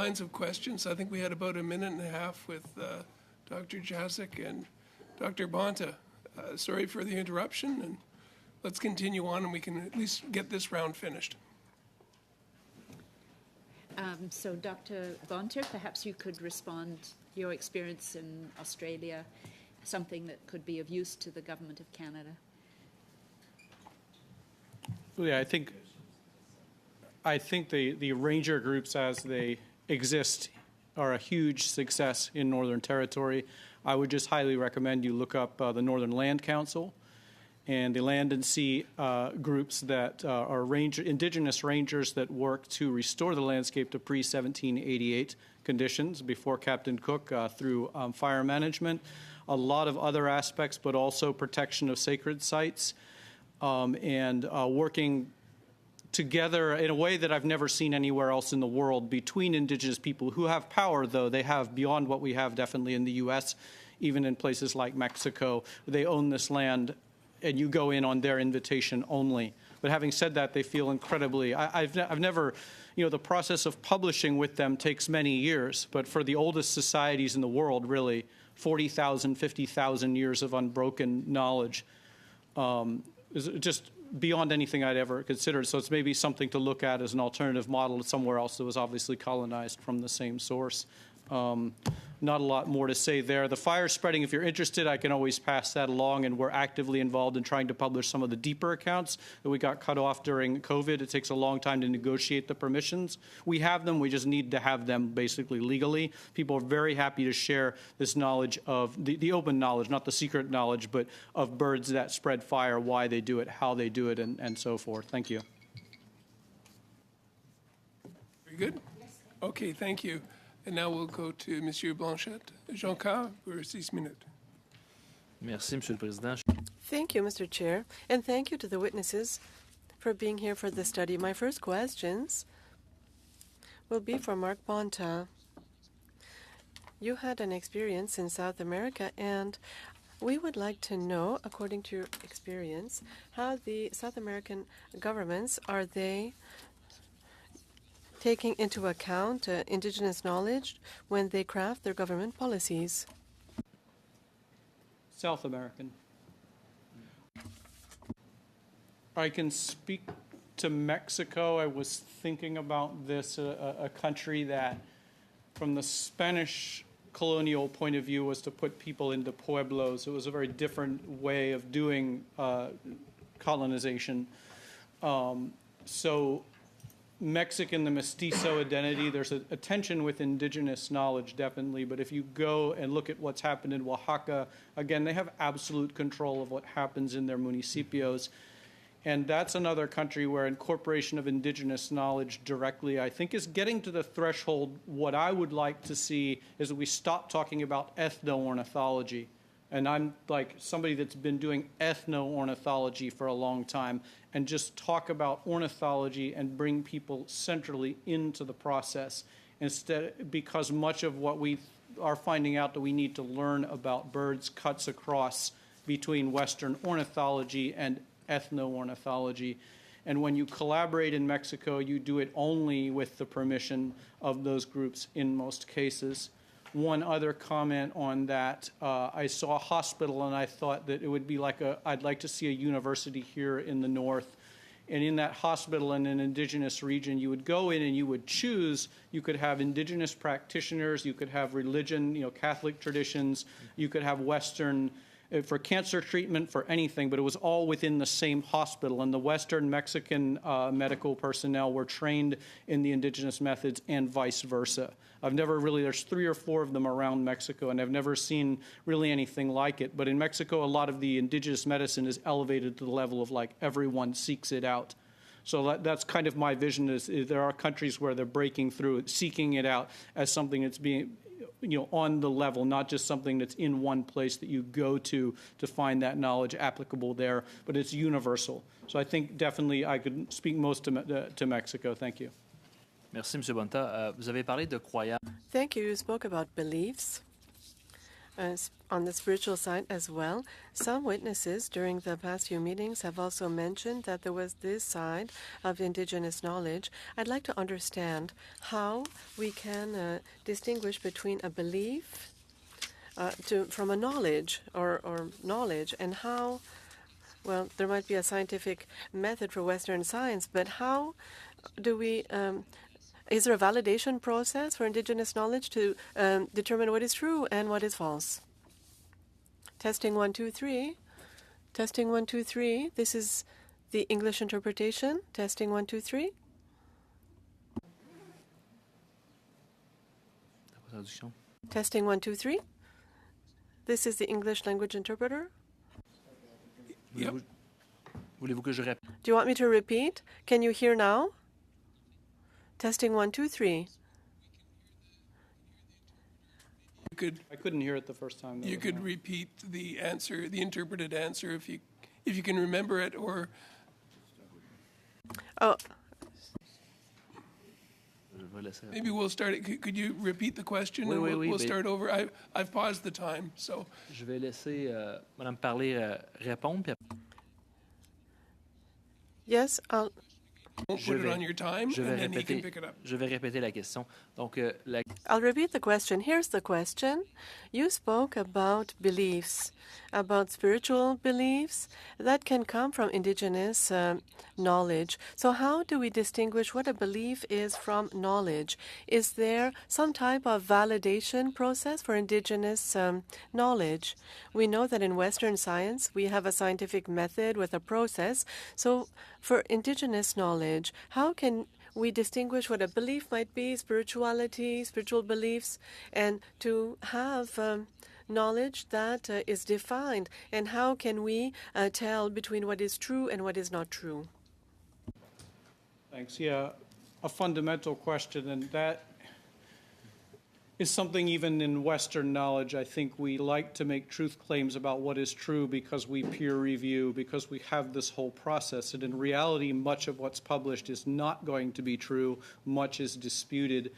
kinds of questions. I think we had about a minute and a half with Dr. Jacek and Dr. Bonta. Sorry for the interruption, and let's continue on, and we can at least get this round finished. So, Dr. Bonter, perhaps you could respond your experience in Australia, something that could be of use to the Government of Canada. Yeah, I think the ranger groups as they exist are a huge success in Northern Territory. I would just highly recommend you look up the Northern Land Council and the Land and Sea groups that are Indigenous rangers that work to restore the landscape to pre-1788 conditions before Captain Cook through fire management, a lot of other aspects, but also protection of sacred sites, and working together in a way that I've never seen anywhere else in the world between Indigenous people who have power, though they have beyond what we have definitely in the U.S., even in places like Mexico. They own this land, and you go in on their invitation only. But having said that, they feel incredibly, I've never, the process of publishing with them takes many years, but for the oldest societies in the world, really, 40,000, 50,000 years of unbroken knowledge is just beyond anything I'd ever considered. So it's maybe something to look at as an alternative model to somewhere else that was obviously colonized from the same source. Not a lot more to say there. The fire spreading, if you're interested, I can always pass that along, and we're actively involved in trying to publish some of the deeper accounts that we got cut off during COVID. It takes a long time to negotiate the permissions. We have them, we just need to have them basically legally. People are very happy to share this knowledge of, the open knowledge, not the secret knowledge, but of birds that spread fire, why they do it, how they do it, and so forth. Thank you. Very good. Okay, thank you. And now we'll go to Monsieur Blanchette. Jean Carr, for 6 minutes. Merci, Monsieur le Président. Thank you, Mr. Chair, and thank you to the witnesses for being here for the study. My first questions will be for Mark Bonta. You had an experience in South America, and we would like to know, according to your experience, how the South American governments, are they taking into account Indigenous knowledge when they craft their government policies? South American. I can speak to Mexico. I was thinking about this, a country that, from the Spanish colonial point of view, was to put people into pueblos. It was a very different way of doing colonization. So Mexican, the mestizo identity, there's a tension with indigenous knowledge, definitely, but if you go and look at what's happened in Oaxaca, again, they have absolute control of what happens in their municipios, and that's another country where incorporation of indigenous knowledge directly, I think, is getting to the threshold. What I would like to see is that we stop talking about ethno-ornithology. And I'm like somebody that's been doing ethno-ornithology for a long time, and just talk about ornithology and bring people centrally into the process instead, because much of what we are finding out that we need to learn about birds cuts across between Western ornithology and ethno-ornithology. And when you collaborate in Mexico, you do it only with the permission of those groups in most cases. One other comment on that, I saw a hospital and I thought that it would be like I'd like to see a university here in the north. And in that hospital in an indigenous region, you would go in and you would choose, you could have indigenous practitioners, you could have religion, Catholic traditions, you could have Western, for cancer treatment, for anything, but it was all within the same hospital. And the Western Mexican medical personnel were trained in the indigenous methods and vice versa. There's 3 or 4 of them around Mexico, and I've never seen really anything like it. But in Mexico, a lot of the indigenous medicine is elevated to the level of like everyone seeks it out. So that's kind of my vision is there are countries where they're breaking through, seeking it out as something that's being on the level, not just something that's in one place that you go to find that knowledge applicable there, but it's universal. So I think definitely I could speak most to Mexico. Thank you. Merci, M. Bonta. Vous avez parlé de croyances. Thank you. You spoke about beliefs. on the spiritual side as well. Some witnesses during the past few meetings have also mentioned that there was this side of Indigenous knowledge. I'd like to understand how we can distinguish between a belief from a knowledge or knowledge, and how, well, there might be a scientific method for Western science, but how do we is there a validation process for Indigenous knowledge to determine what is true and what is false? Testing 1, 2, 3. Testing 1, 2, 3. This is the English interpretation. Testing 1, 2, 3. Traduction. Testing 1, 2, 3. This is the English language interpreter. Yep. Voulez-vous que je répète? Do you want me to repeat? Can you hear now? Testing 1, 2, 3. I couldn't hear it the first time. You could repeat the answer, the interpreted answer, if you can remember it, or Oh, Je vais laisser. maybe we'll start it. Could you repeat the question Oui, and oui, we'll, oui, we'll mais- start over? I've paused the time, so Je vais laisser Madame Parler répondre. Puis yes, won't Je put it vais- on your time, je and vais then he can répéter. pick it up. Je vais répéter la question. Donc, I'll repeat the question. Here's the question. You spoke about beliefs, about spiritual beliefs that can come from Indigenous knowledge. So, how do we distinguish what a belief is from knowledge? Is there some type of validation process for Indigenous knowledge? We know that in Western science, we have a scientific method with a process. So, for Indigenous knowledge, how can we distinguish what a belief might be, spirituality, spiritual beliefs, and to have knowledge that is defined? And how can we tell between what is true and what is not true? Thanks. Yeah, a fundamental question, and that is something even in Western knowledge. I think we like to make truth claims about what is true because we peer review, because we have this whole process. And in reality, much of what's published is not going to be true. Much is disputed.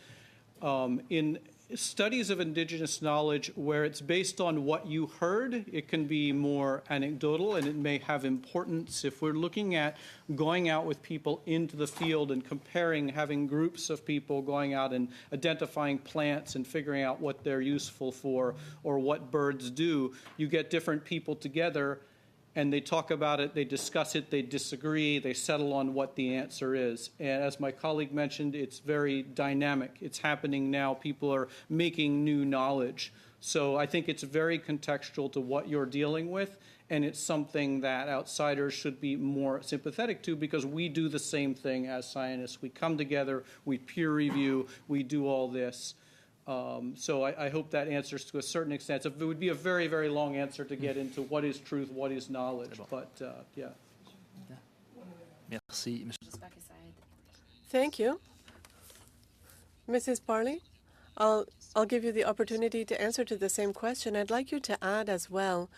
In studies of Indigenous knowledge where it's based on what you heard, it can be more anecdotal and it may have importance. If we're looking at going out with people into the field and comparing, having groups of people going out and identifying plants and figuring out what they're useful for or what birds do, you get different people together and they talk about it, they discuss it, they disagree, they settle on what the answer is. And as my colleague mentioned, it's very dynamic. It's happening now. People are making new knowledge. So I think it's very contextual to what you're dealing with, and it's something that outsiders should be more sympathetic to because we do the same thing as scientists. We come together, we peer review, we do all this. So I hope that answers to a certain extent. It would be a very, very long answer to get into what is truth, what is knowledge, but yeah. merci. Thank you. Mrs. Parley, I'll give you the opportunity to answer to the same question. I'd like you to add as well.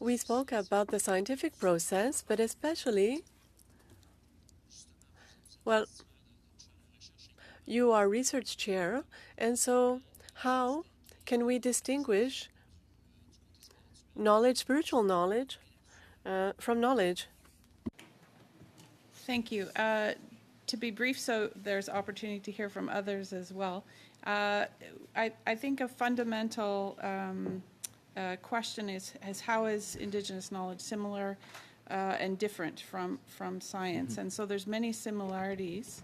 We spoke about the scientific process, but especially, well, you are research chair, and so how can we distinguish knowledge, spiritual knowledge, from knowledge? Thank you. To be brief, so there's opportunity to hear from others as well. I think a fundamental question is how is Indigenous knowledge similar and different from science? Mm-hmm. And so there's many similarities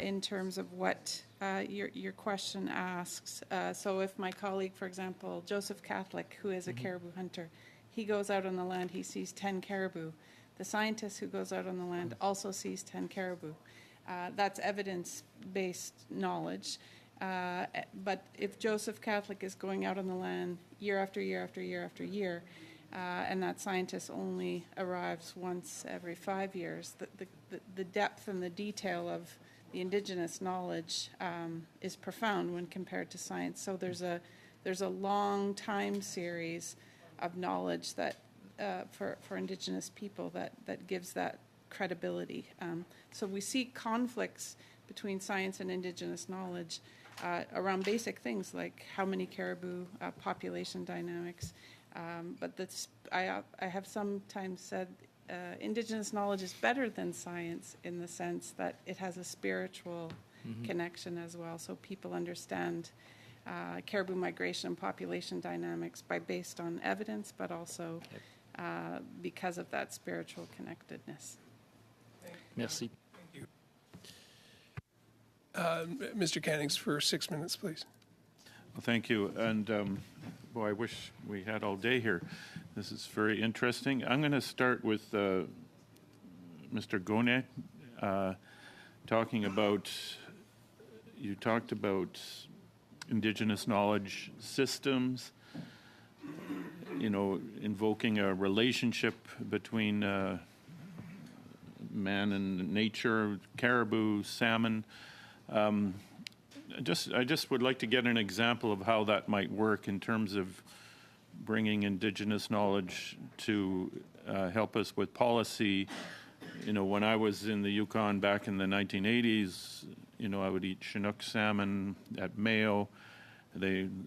in terms of what your question asks. So if my colleague, for example, Joseph Catholic, who is a caribou hunter, he goes out on the land, he sees 10 caribou. The scientist who goes out on the land also sees 10 caribou. That's evidence-based knowledge. But if Joseph Catholic is going out on the land year after year after year after year, and that scientist only arrives once every 5 years, the depth and the detail of the Indigenous knowledge is profound when compared to science. So there's a long time series of knowledge that for Indigenous people that gives that credibility. So we see conflicts between science and Indigenous knowledge around basic things like how many caribou, population dynamics. But I have sometimes said Indigenous knowledge is better than science in the sense that it has a spiritual connection as well. So people understand caribou migration and population dynamics based on evidence, but also because of that spiritual connectedness. Merci. Mr. Cannings, for 6 minutes, please. Well, thank you. And boy, I wish we had all day here. This is very interesting. I'm going to start with Mr. Gone talking about, you talked about Indigenous knowledge systems, you know, invoking a relationship between man and nature, caribou, salmon. I just would like to get an example of how that might work in terms of bringing Indigenous knowledge to help us with policy. You know, when I was in the Yukon back in the 1980s, you know, I would eat Chinook salmon at Mayo.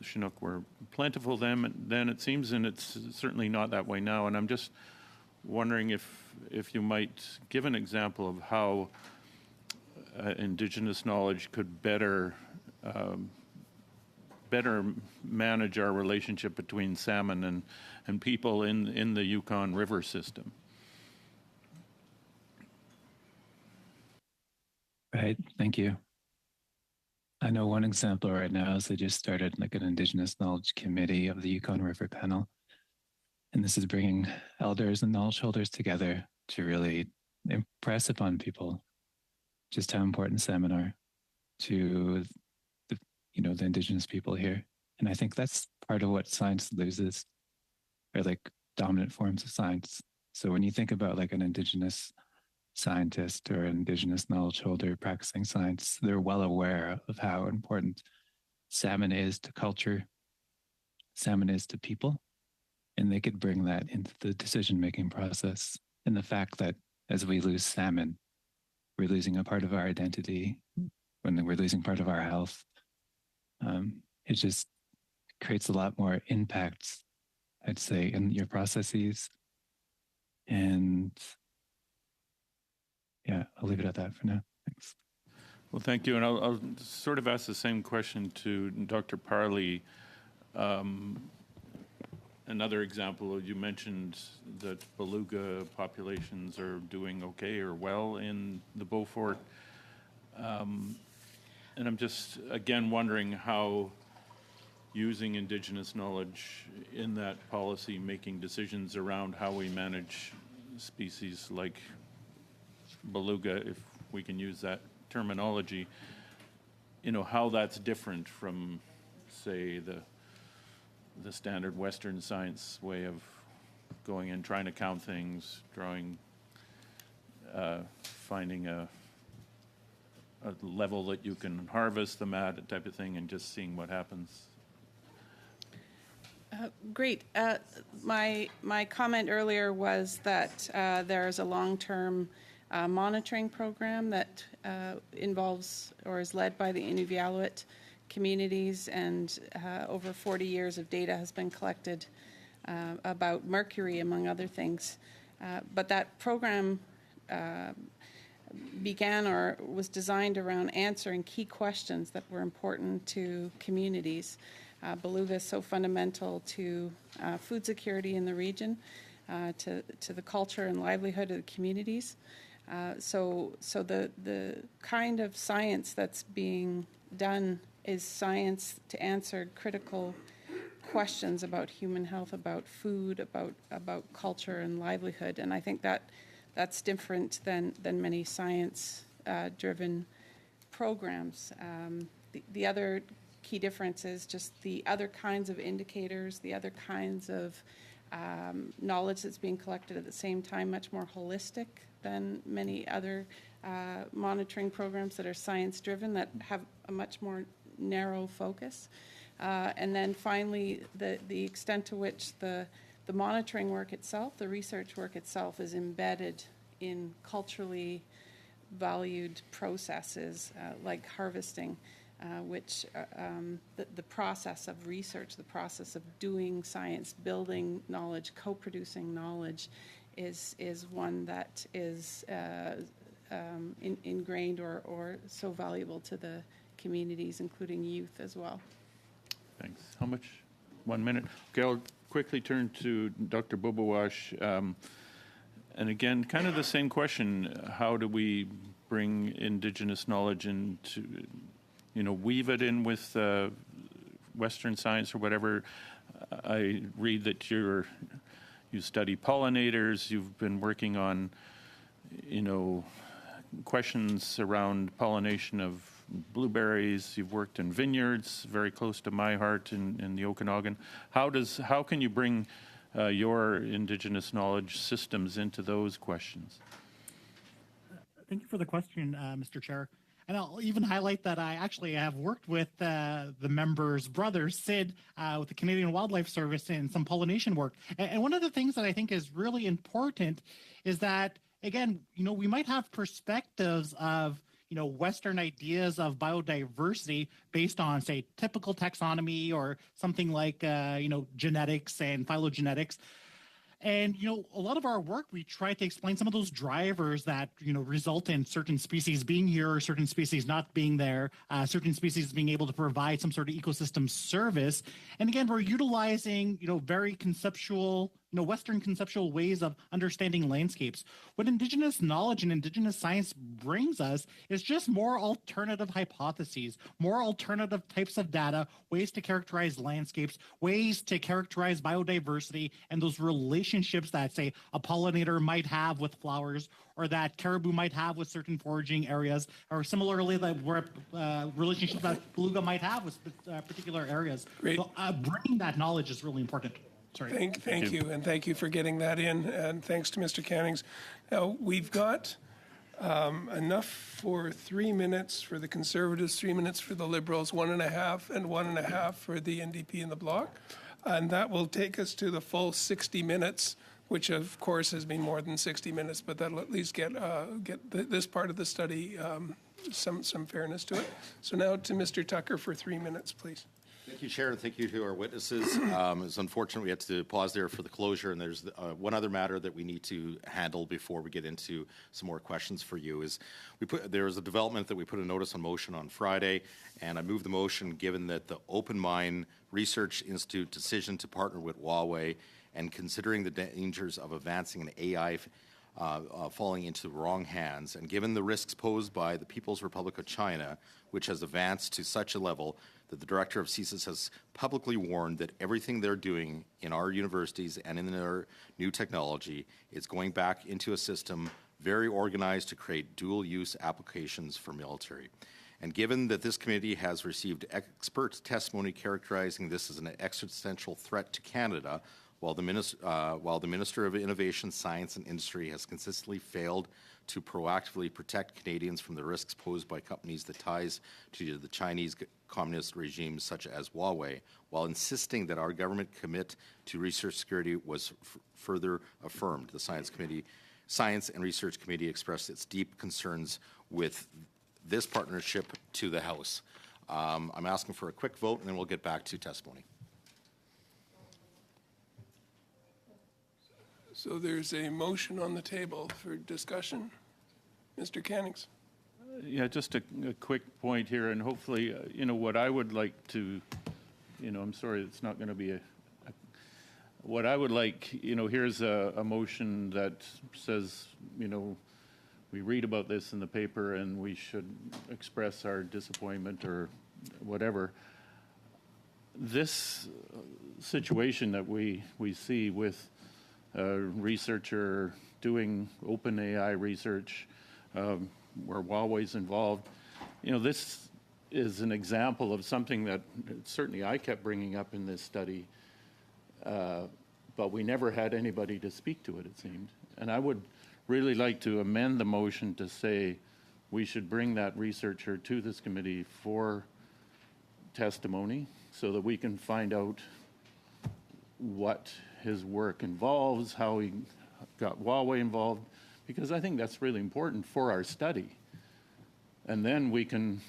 Chinook were plentiful then, it seems, and it's certainly not that way now. And I'm just wondering if you might give an example of how Indigenous knowledge could better manage our relationship between salmon and people in the Yukon River system. Right, thank you. I know one example right now is they just started like an Indigenous Knowledge Committee of the Yukon River Panel. And this is bringing elders and knowledge holders together to really impress upon people just how important salmon are to the Indigenous people here. And I think that's part of what science loses, or like dominant forms of science. So when you think about like an Indigenous scientist or Indigenous knowledge holder practicing science, they're well aware of how important salmon is to culture, salmon is to people, and they could bring that into the decision-making process. And the fact that as we lose salmon, we're losing a part of our identity, when we're losing part of our health, it just creates a lot more impact, I'd say, in your processes. And yeah, I'll leave it at that for now. Thanks. Well, thank you. And I'll sort of ask the same question to Dr. Parley. Another example, you mentioned that beluga populations are doing okay or well in the Beaufort. And I'm just, again, wondering how using Indigenous knowledge in that policy, making decisions around how we manage species like beluga, if we can use that terminology, you know, how that's different from, say, the standard Western science way of going and trying to count things, finding a level that you can harvest them at, type of thing, and just seeing what happens. Great. My comment earlier was that there's a long-term monitoring program that involves or is led by the Inuvialuit communities, and over 40 years of data has been collected about mercury, among other things. But that program began or was designed around answering key questions that were important to communities. Beluga is so fundamental to food security in the region, to the culture and livelihood of the communities. So the kind of science that's being done is science to answer critical questions about human health, about food, about culture and livelihood. And I think that's different than many science-driven programs. The other key difference is just the other kinds of indicators, the other kinds of knowledge that's being collected at the same time, much more holistic than many other monitoring programs that are science-driven, that have a much more narrow focus. And then finally, the extent to which the monitoring work itself, the research work itself, is embedded in culturally valued processes like harvesting. which the process of research, the process of doing science, building knowledge, co-producing knowledge is one that is ingrained or so valuable to the communities, including youth as well. Thanks. How much? 1 minute. Okay, I'll quickly turn to Dr. Bobowash. And again, kind of the same question. How do we bring Indigenous knowledge into, weave it in with Western science or whatever? I read that you study pollinators. You've been working on, questions around pollination of blueberries. You've worked in vineyards, very close to my heart in the Okanagan. How can you bring your Indigenous knowledge systems into those questions? Thank you for the question, Mr. Chair. And I'll even highlight that I actually have worked with the members' brother, Sid, with the Canadian Wildlife Service in some pollination work. And one of the things that I think is really important is that, again, we might have perspectives of, Western ideas of biodiversity based on, say, typical taxonomy or something like, genetics and phylogenetics. And, a lot of our work, we try to explain some of those drivers that, result in certain species being here or certain species not being there, certain species being able to provide some sort of ecosystem service. And again, we're utilizing, very conceptual, Western conceptual ways of understanding landscapes. What Indigenous knowledge and Indigenous science brings us is just more alternative hypotheses, more alternative types of data, ways to characterize landscapes, ways to characterize biodiversity, and those relationships that, say, a pollinator might have with flowers, or that caribou might have with certain foraging areas, or similarly, the relationships that beluga might have with particular areas. Great. So bringing that knowledge is really important. Sorry. Thank you, and thank you for getting that in, and thanks to Mr. Cannings. Now, we've got enough for 3 minutes for the Conservatives, 3 minutes for the Liberals, 1.5 and 1.5 for the NDP and the Bloc, and that will take us to the full 60 minutes, which of course has been more than 60 minutes, but that'll at least get this part of the study some fairness to it. So now to Mr. Tucker for 3 minutes, please. Thank you, Chair, and thank you to our witnesses. It's unfortunate we had to pause there for the closure, and there's one other matter that we need to handle before we get into some more questions for you. There was a development that we put a notice on motion on Friday, and I moved the motion given that the Open Mind Research Institute decision to partner with Huawei and considering the dangers of advancing an AI falling into the wrong hands, and given the risks posed by the People's Republic of China, which has advanced to such a level that the director of CSIS has publicly warned that everything they're doing in our universities and in their new technology is going back into a system very organized to create dual-use applications for military. And given that this committee has received expert testimony characterizing this as an existential threat to Canada, while the Minister of Innovation, Science and Industry has consistently failed to proactively protect Canadians from the risks posed by companies that ties to the Chinese communist regimes such as Huawei, while insisting that our government commit to research security was further affirmed. The Science and Research Committee expressed its deep concerns with this partnership to the House. I'm asking for a quick vote, and then we'll get back to testimony. So there's a motion on the table for discussion. Mr. Cannings. Yeah, just a quick point here, and hopefully, what I would like to, I'm sorry, it's not going to be what I would like, here's a motion that says, we read about this in the paper and we should express our disappointment or whatever. This situation that we see with a researcher doing open AI research where Huawei's involved, this is an example of something that certainly I kept bringing up in this study, but we never had anybody to speak to it, it seemed. And I would really like to amend the motion to say we should bring that researcher to this committee for testimony so that we can find out what his work involves, how he got Huawei involved, because I think that's really important for our study. And then we can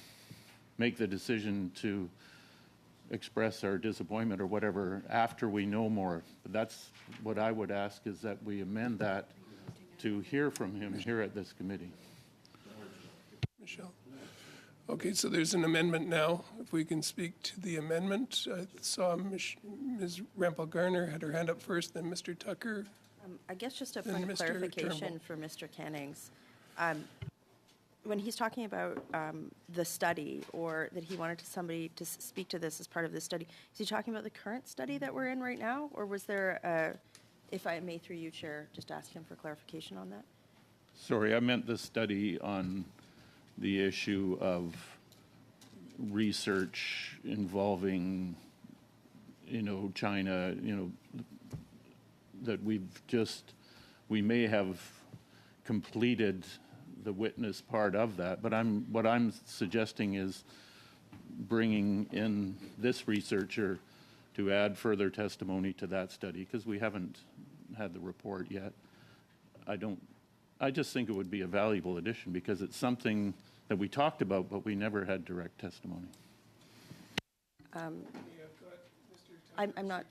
make the decision to express our disappointment or whatever after we know more. But that's what I would ask, is that we amend that to hear from him here at this committee. Michelle. Okay, so there's an amendment now. If we can speak to the amendment. I saw Ms. Rampel-Garner had her hand up first, then Mr. Tucker. I guess just a Then point of Mr. clarification for Mr. Cannings. When he's talking about the study, or that he wanted somebody to speak to this as part of the study, is he talking about the current study that we're in right now? Or was there, if I may through you, Chair, just ask him for clarification on that? Sorry, I meant the study on the issue of research involving, China, that we may have completed the witness part of that, but what I'm suggesting is bringing in this researcher to add further testimony to that study, because we haven't had the report yet. I just think it would be a valuable addition, because it's something that we talked about, but we never had direct testimony. I'm not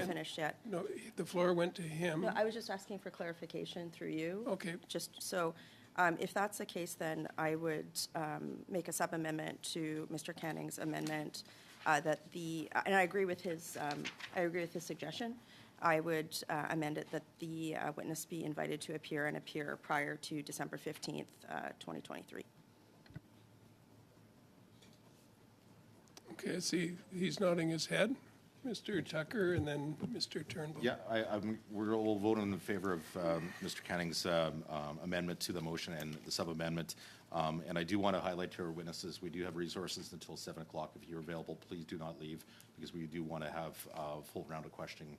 finished yet. No, the floor went to him. No, I was just asking for clarification through you. Okay. Just so, if that's the case, then I would make a sub-amendment to Mr. Canning's amendment and I agree with his suggestion. I would amend it that the witness be invited to appear and appear prior to December 15th, 2023. Okay, I see he's nodding his head. Mr. Tucker and then Mr. Turnbull. Yeah, we'll vote in favor of Mr. Canning's amendment to the motion and the sub-amendment. And I do want to highlight to our witnesses, we do have resources until 7 o'clock. If you're available, please do not leave, because we do want to have a full round of questioning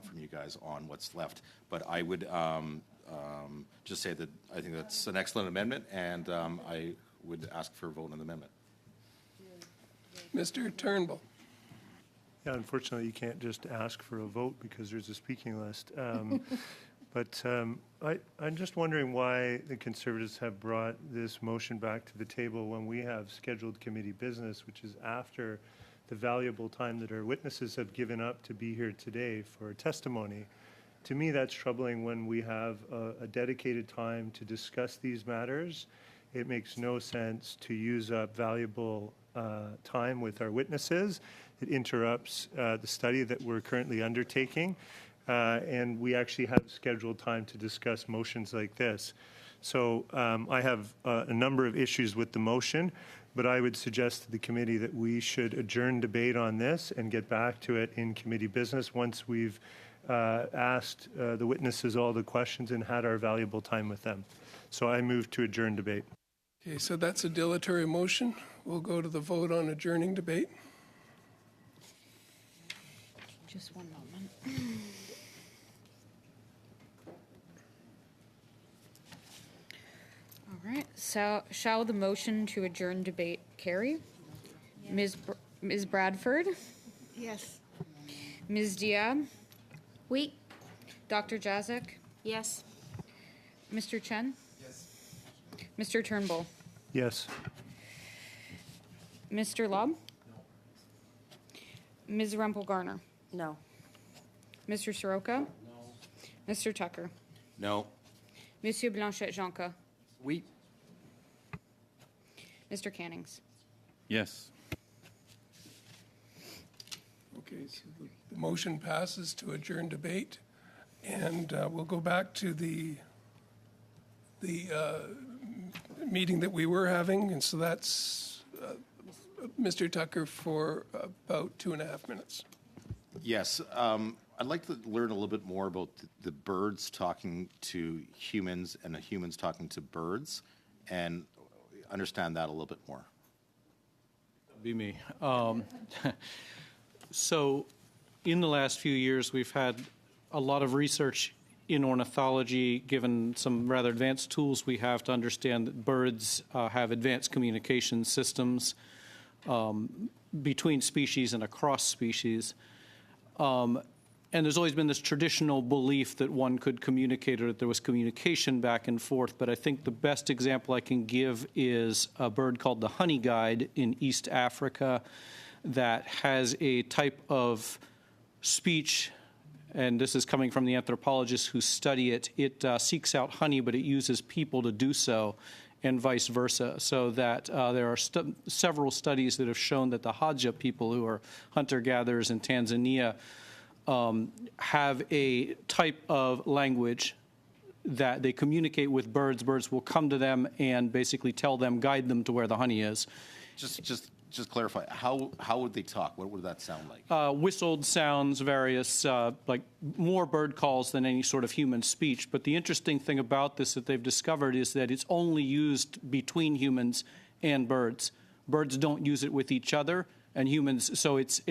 from you guys on what's left. But I would just say that I think that's an excellent amendment, and I would ask for a vote on the amendment. Mr. Turnbull. Yeah, unfortunately, you can't just ask for a vote because there's a speaking list. But I'm just wondering why the Conservatives have brought this motion back to the table when we have scheduled committee business, which is after the valuable time that our witnesses have given up to be here today for testimony. To me, that's troubling when we have a dedicated time to discuss these matters. It makes no sense to use up valuable time with our witnesses. It interrupts the study that we're currently undertaking, and we actually have scheduled time to discuss motions like this. So I have a number of issues with the motion, but I would suggest to the committee that we should adjourn debate on this and get back to it in committee business once we've asked the witnesses all the questions and had our valuable time with them. So I move to adjourn debate. Okay, so that's a dilatory motion. We'll go to the vote on adjourning debate. Just one moment. All right. So, shall the motion to adjourn debate carry? Yes. Ms. Bradford? Yes. Ms. Diab? Oui. Dr. Jazek? Yes. Mr. Chen? Yes. Mr. Turnbull? Yes. Mr. Lobb? No. Ms. Rumpel-Garner? No. Mr. Soroka? No. Mr. Tucker? No. Monsieur Blanchette-Jonca? Oui. Mr. Cannings? Yes. Okay, so the motion passes to adjourn debate, and we'll go back to the meeting that we were having, and so that's Mr. Tucker for about 2.5 minutes. Yes, I'd like to learn a little bit more about the birds talking to humans and the humans talking to birds, and understand that a little bit more. That'd be me. So in the last few years, we've had a lot of research in ornithology, given some rather advanced tools we have to understand that birds have advanced communication systems between species and across species. And there's always been this traditional belief that one could communicate or that there was communication back and forth. But I think the best example I can give is a bird called the honey guide in East Africa that has a type of speech, and this is coming from the anthropologists who study it. It seeks out honey, but it uses people to do so, and vice versa. So that there are several studies that have shown that the Hadja people, who are hunter-gatherers in Tanzania, have a type of language that they communicate with birds. Birds will come to them and basically tell them, guide them to where the honey is. Just clarify, how would they talk? What would that sound like? Whistled sounds, various, like more bird calls than any sort of human speech. But the interesting thing about this that they've discovered is that it's only used between humans and birds. Birds don't use it with each other, and humans, so it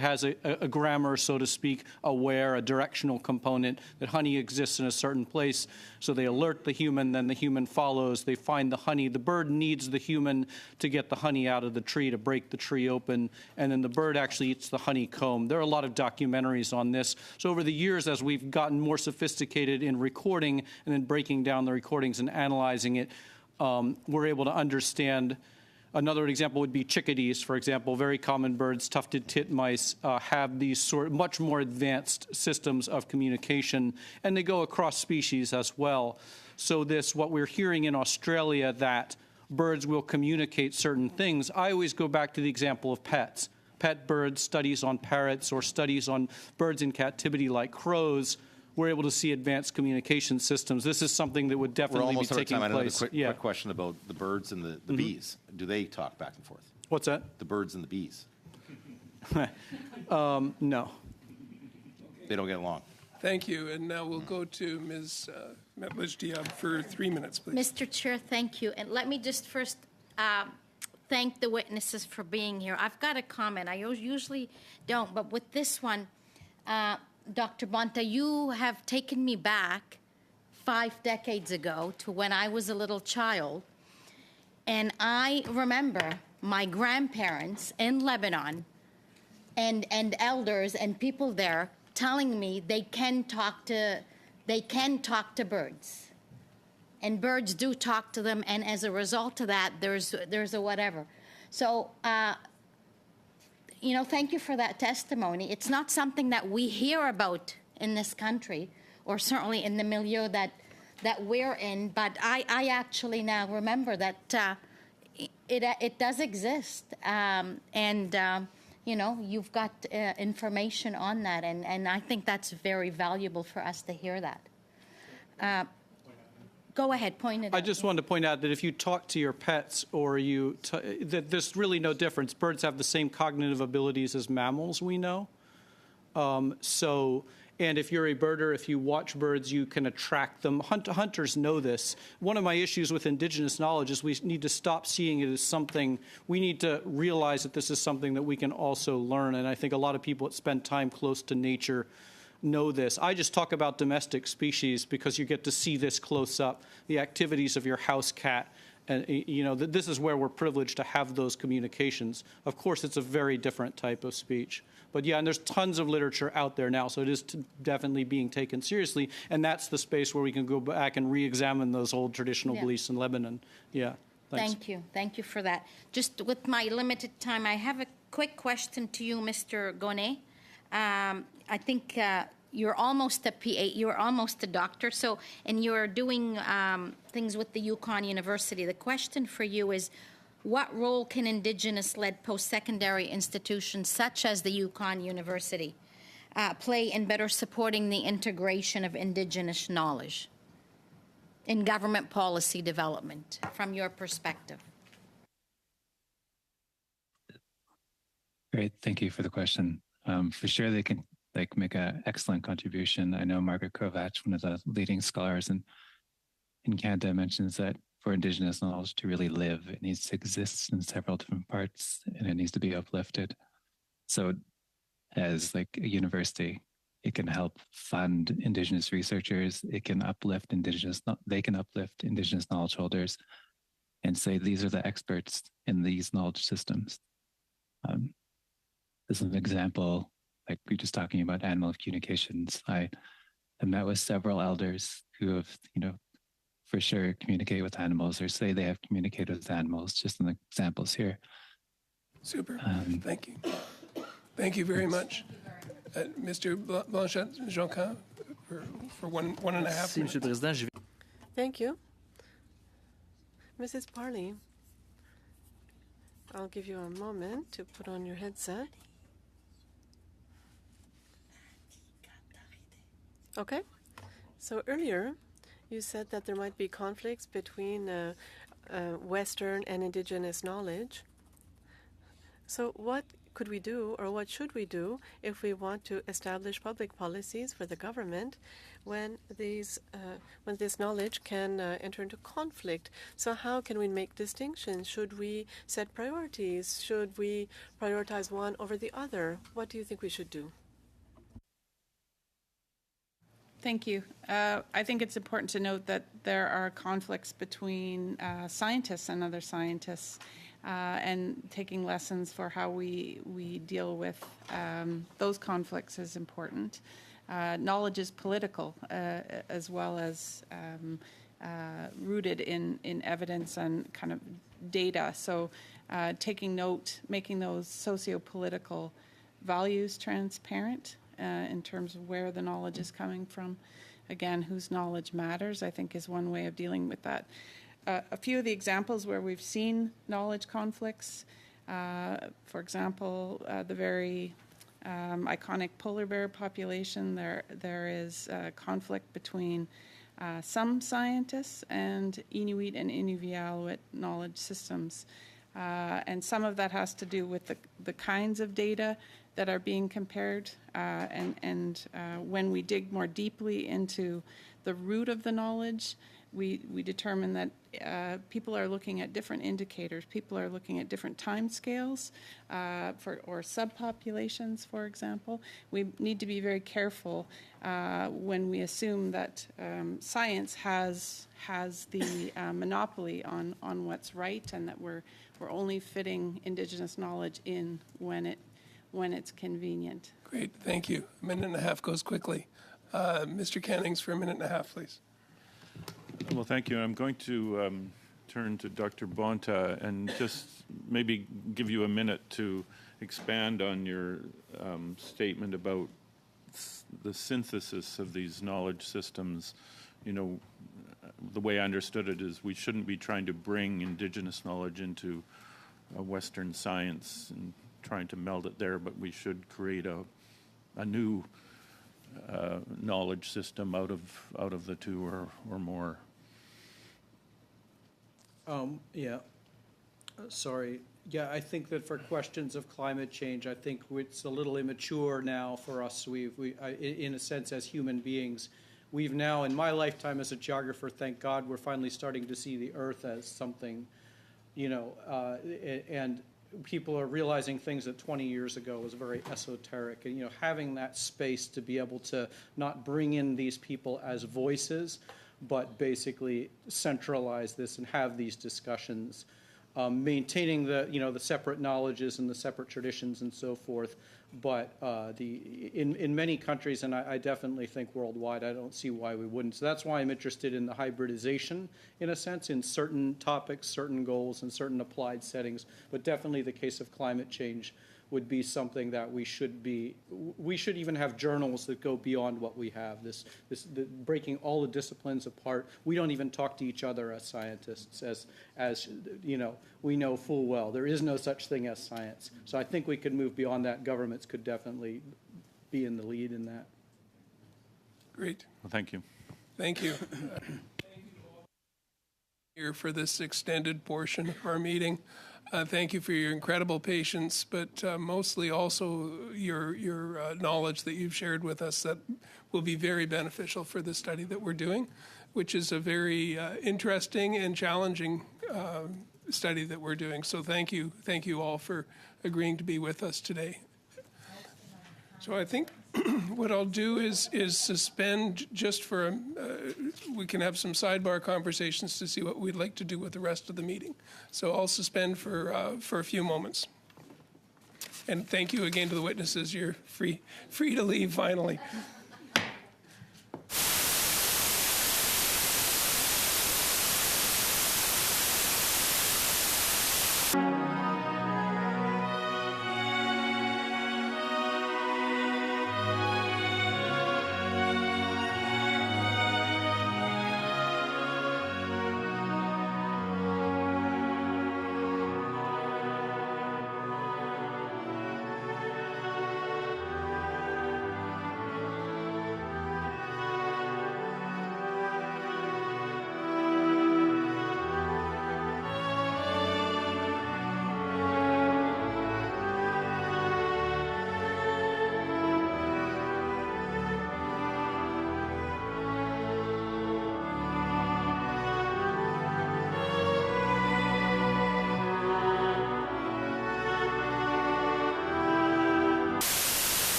has a grammar, so to speak, a directional component, that honey exists in a certain place. So they alert the human, then the human follows. They find the honey. The bird needs the human to get the honey out of the tree, to break the tree open, and then the bird actually eats the honeycomb. There are a lot of documentaries on this. So over the years, as we've gotten more sophisticated in recording and then breaking down the recordings and analyzing it, we're able to understand. Another example would be chickadees, for example. Very common birds, tufted titmice, have these much more advanced systems of communication, and they go across species as well. So what we're hearing in Australia, that birds will communicate certain things, I always go back to the example of pets. Pet birds, studies on parrots, or studies on birds in captivity like crows, we're able to see advanced communication systems. This is something that would definitely be taking place. Another quick question about the birds and the bees. Do they talk back and forth? What's that? The birds and the bees. No. They don't get along. Thank you. And now we'll go to Ms. Metlij-Diab for 3 minutes, please. Mr. Chair, thank you. And let me just first thank the witnesses for being here. I've got a comment. I usually don't, but with this one, Dr. Bonta, you have taken me back 5 decades ago to when I was a little child. And I remember my grandparents in Lebanon and elders and people there telling me they can talk to birds. And birds do talk to them, and as a result of that, there's a whatever. So, thank you for that testimony. It's not something that we hear about in this country, or certainly in the milieu that we're in, but I actually now remember that it does exist. You've got information on that, and I think that's very valuable for us to hear that. Go ahead, point it out. I just wanted to point out that if you talk to your pets that there's really no difference. Birds have the same cognitive abilities as mammals, we know. And if you're a birder, if you watch birds, you can attract them. Hunters know this. One of my issues with Indigenous knowledge is we need to stop seeing it as something, we need to realize that this is something that we can also learn. And I think a lot of people that spend time close to nature know this. I just talk about domestic species because you get to see this close up, the activities of your house cat. And, this is where we're privileged to have those communications. Of course, it's a very different type of speech. But yeah, and there's tons of literature out there now, so it is definitely being taken seriously. And that's the space where we can go back and re-examine those old traditional beliefs in Lebanon. Yeah, thanks. Thank you. Thank you for that. Just with my limited time, I have a quick question to you, Mr. Gonnet. I think you're almost a PA, you're almost a doctor, and you're doing things with the Yukon University. The question for you is, what role can Indigenous-led post-secondary institutions such as the Yukon University play in better supporting the integration of Indigenous knowledge in government policy development, from your perspective? Great, thank you for the question. For sure, they can make an excellent contribution. I know Margaret Kovach, one of the leading scholars in Canada, mentions that for Indigenous knowledge to really live, it needs to exist in several different parts, and it needs to be uplifted. So as a university, it can help fund Indigenous researchers. It can uplift they can uplift Indigenous knowledge holders and say, these are the experts in these knowledge systems. As an example, like we're just talking about animal communications. I have met with several elders who have, for sure communicate with animals or say they have communicated with animals, just in the examples here. Super. Thank you. Thank you very much. Mr. Blanchet-Joncan, for one and a half minutes. Thank you. Mrs. Parley, I'll give you a moment to put on your headset. Okay. So earlier, you said that there might be conflicts between Western and Indigenous knowledge. So what could we do, or what should we do, if we want to establish public policies for the government when this knowledge can enter into conflict? So how can we make distinctions? Should we set priorities? Should we prioritize one over the other? What do you think we should do? Thank you. I think it's important to note that there are conflicts between scientists and other scientists, and taking lessons for how we deal with those conflicts is important. Knowledge is political, as well as rooted in evidence and kind of data. So taking note, making those socio-political values transparent in terms of where the knowledge is coming from. Again, whose knowledge matters, I think, is one way of dealing with that. A few of the examples where we've seen knowledge conflicts, for example, the very iconic polar bear population, there is conflict between some scientists and Inuit and Inuvialuit knowledge systems. And some of that has to do with the kinds of data that are being compared, and when we dig more deeply into the root of the knowledge, we determine that people are looking at different indicators. People are looking at different time scales or subpopulations, for example. We need to be very careful when we assume that science has the monopoly on what's right, and that we're only fitting Indigenous knowledge in when it's convenient. Great, thank you. A minute and a half goes quickly. Mr. Cannings, for a minute and a half, please. Well, thank you. I'm going to turn to Dr. Bonta and just maybe give you a minute to expand on your statement about the synthesis of these knowledge systems. The way I understood it is we shouldn't be trying to bring Indigenous knowledge into Western science and trying to meld it there, but we should create a new knowledge system out of the two or more. Sorry. Yeah, I think that for questions of climate change, I think it's a little immature now for us. In a sense, as human beings, we've now, in my lifetime as a geographer, thank God, we're finally starting to see the Earth as something, and people are realizing things that 20 years ago was very esoteric. And, having that space to be able to not bring in these people as voices, but basically centralize this and have these discussions, maintaining the separate knowledges and the separate traditions and so forth. But in many countries, and I definitely think worldwide, I don't see why we wouldn't. So that's why I'm interested in the hybridization, in a sense, in certain topics, certain goals, and certain applied settings. But definitely the case of climate change would be something that we should even have journals that go beyond what we have, breaking all the disciplines apart. We don't even talk to each other as scientists, as we know full well. There is no such thing as science. So I think we could move beyond that. Governments could definitely be in the lead in that. Great. Well, thank you. Thank you. Here for this extended portion of our meeting. Thank you for your incredible patience, but mostly also your knowledge that you've shared with us that will be very beneficial for the study that we're doing, which is a very interesting and challenging study that we're doing. So thank you all for agreeing to be with us today. So I think what I'll do is suspend just for we can have some sidebar conversations to see what we'd like to do with the rest of the meeting. So I'll suspend for a few moments. And thank you again to the witnesses. You're free to leave finally.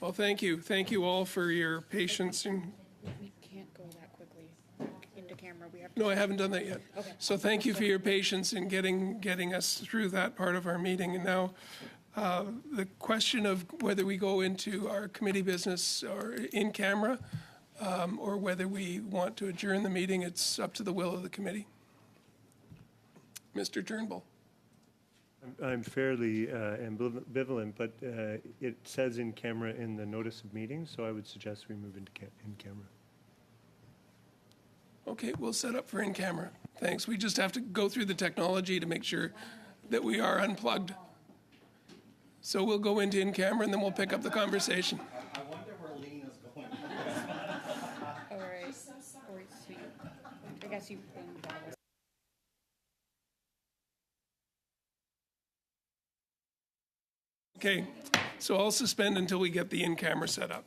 Well, thank you. Thank you all for your patience. And We can't go that quickly into camera. We have no, I haven't done that yet. Okay. So thank you for your patience in getting us through that part of our meeting. And now the question of whether we go into our committee business or in camera or whether we want to adjourn the meeting, it's up to the will of the committee. Mr. Turnbull. I'm fairly ambivalent, but it says in camera in the notice of meeting, so I would suggest we move into in camera. Okay, we'll set up for in camera. Thanks. We just have to go through the technology to make sure that we are unplugged. So we'll go into in camera and then we'll pick up the conversation. I wonder where Lena's going. All right. So you, I guess you. Okay, so I'll suspend until we get the in-camera set up.